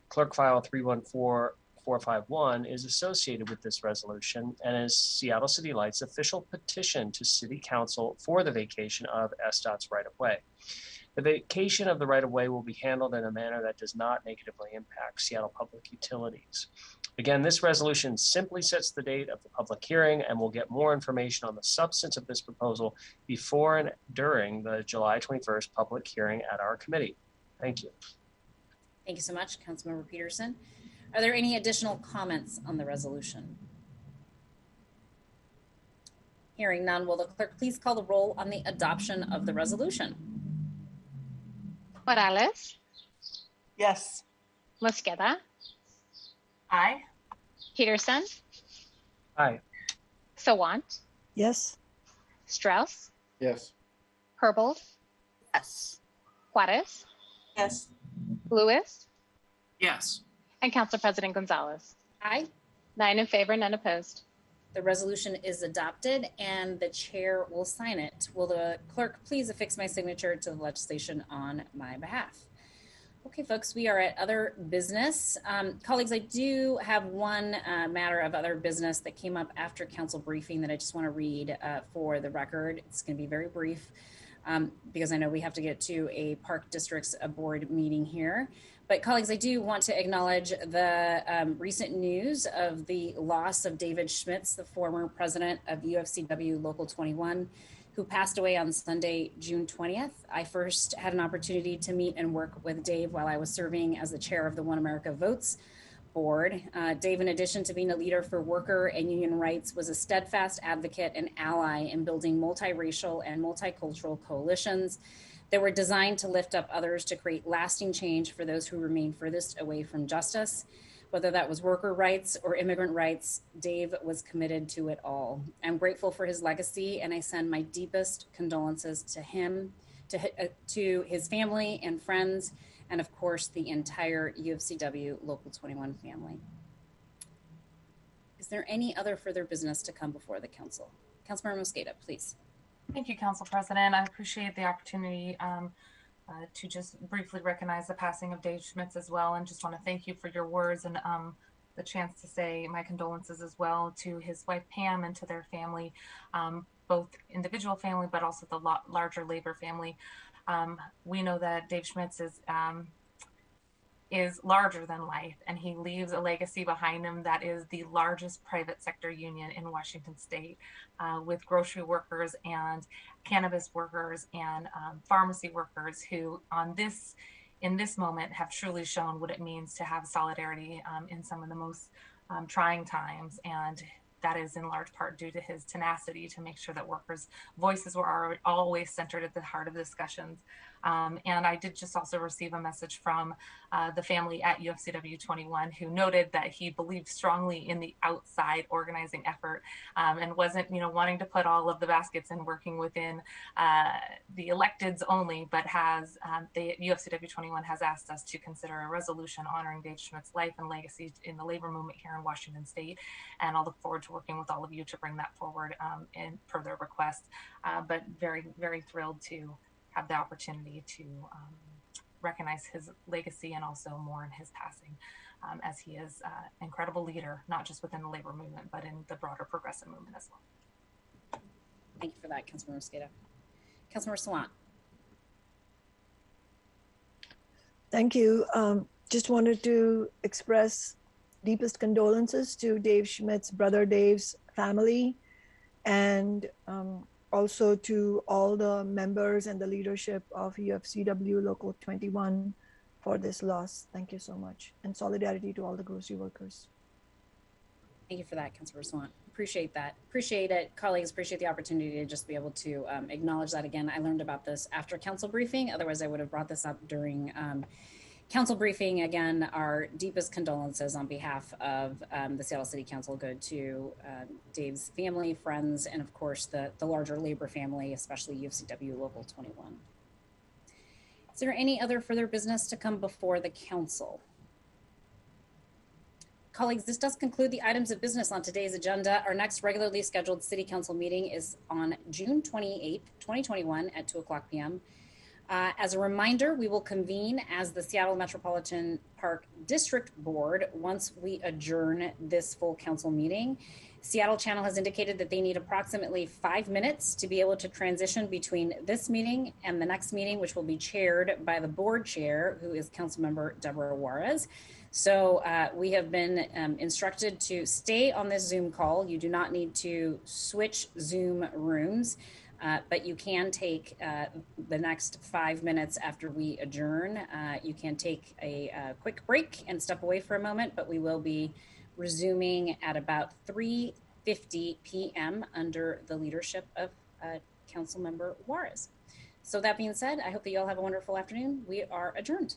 S5: Clerk File 314451 is associated with this resolution and is Seattle City Light's official petition to City Council for the vacation of SDOT's right-of-way. The vacation of the right-of-way will be handled in a manner that does not negatively impact Seattle Public Utilities. Again, this resolution simply sets the date of the public hearing, and we'll get more information on the substance of this proposal before and during the July 21st public hearing at our committee. Thank you.
S1: Thank you so much, Councilmember Peterson. Are there any additional comments on the resolution? Hearing none, will the clerk please call the roll on the adoption of the resolution?
S2: Morales,
S8: Yes.
S2: Mosqueda,
S10: Aye.
S2: Peterson,
S5: Aye.
S2: Sawant,
S10: Yes.
S2: Strauss,
S11: Yes.
S2: Herbold,
S9: Yes.
S2: Juarez,
S10: Yes.
S2: Lewis,
S7: Yes.
S2: and Council President Gonzalez.
S1: Aye.
S2: 9 in favor, none opposed.
S1: The resolution is adopted and the chair will sign it. Will the clerk please affix my signature to the legislation on my behalf? Okay, folks, we are at other business. Colleagues, I do have one matter of other business that came up after council briefing that I just want to read for the record. It's going to be very brief because I know we have to get to a Park Districts board meeting here. But colleagues, I do want to acknowledge the recent news of the loss of David Schmitz, the former president of UFCW Local 21, who passed away on Sunday, June 20th. I first had an opportunity to meet and work with Dave while I was serving as the chair of the One America Votes board. Dave, in addition to being a leader for worker and union rights, was a steadfast advocate and ally in building multiracial and multicultural coalitions that were designed to lift up others to create lasting change for those who remain furthest away from justice. Whether that was worker rights or immigrant rights, Dave was committed to it all. I'm grateful for his legacy, and I send my deepest condolences to him, to his family and friends, and of course, the entire UFCW Local 21 family. Is there any other further business to come before the council? Councilmember Mosqueda, please.
S6: Thank you, Council President. I appreciate the opportunity to just briefly recognize the passing of Dave Schmitz as well, and just want to thank you for your words and the chance to say my condolences as well to his wife Pam and to their family, both individual family but also the larger labor family. We know that Dave Schmitz is larger than life, and he leaves a legacy behind him that is the largest private sector union in Washington state, with grocery workers and cannabis workers and pharmacy workers who in this moment have truly shown what it means to have solidarity in some of the most trying times. And that is in large part due to his tenacity to make sure that workers' voices were always centered at the heart of discussions. And I did just also receive a message from the family at UFCW 21 who noted that he believed strongly in the outside organizing effort and wasn't, wanting to put all of the baskets in working within the electeds only, but the UFCW 21 has asked us to consider a resolution honoring Dave Schmitz's life and legacy in the labor movement here in Washington state. And I'll look forward to working with all of you to bring that forward and per their request. But very, very thrilled to have the opportunity to recognize his legacy and also mourn his passing, as he is an incredible leader, not just within the labor movement, but in the broader progressive movement as well.
S1: Thank you for that, Councilmember Mosqueda. Councilmember Sawant.
S10: Thank you. Just wanted to express deepest condolences to Dave Schmidt's brother Dave's family, and also to all the members and the leadership of UFCW Local 21 for this loss. Thank you so much. And solidarity to all the grocery workers.
S1: Thank you for that, Councilmember Sawant. Appreciate that. Appreciate it. Colleagues, appreciate the opportunity to just be able to acknowledge that again. I learned about this after council briefing. Otherwise, I would have brought this up during Council briefing, again, our deepest condolences on behalf of the Seattle City Council go to Dave's family, friends, and of course the larger labor family, especially UFCW Local 21. Is there any other further business to come before the council? Colleagues, this does conclude the items of business on today's agenda. Our next regularly scheduled City Council meeting is on June 28th, 2021 at 2:00 p.m. As a reminder, we will convene as the Seattle Metropolitan Park District Board once we adjourn this full council meeting. Seattle Channel has indicated that they need approximately 5 minutes to be able to transition between this meeting and the next meeting, which will be chaired by the board chair, who is Councilmember Deborah Juarez. So we have been instructed to stay on this Zoom call. You do not need to switch Zoom rooms. But you can take the next 5 minutes after we adjourn. You can take a quick break and step away for a moment, but we will be resuming at about 3:50 p.m. under the leadership of Councilmember Juarez. So that being said, I hope that you all have a wonderful afternoon. We are adjourned.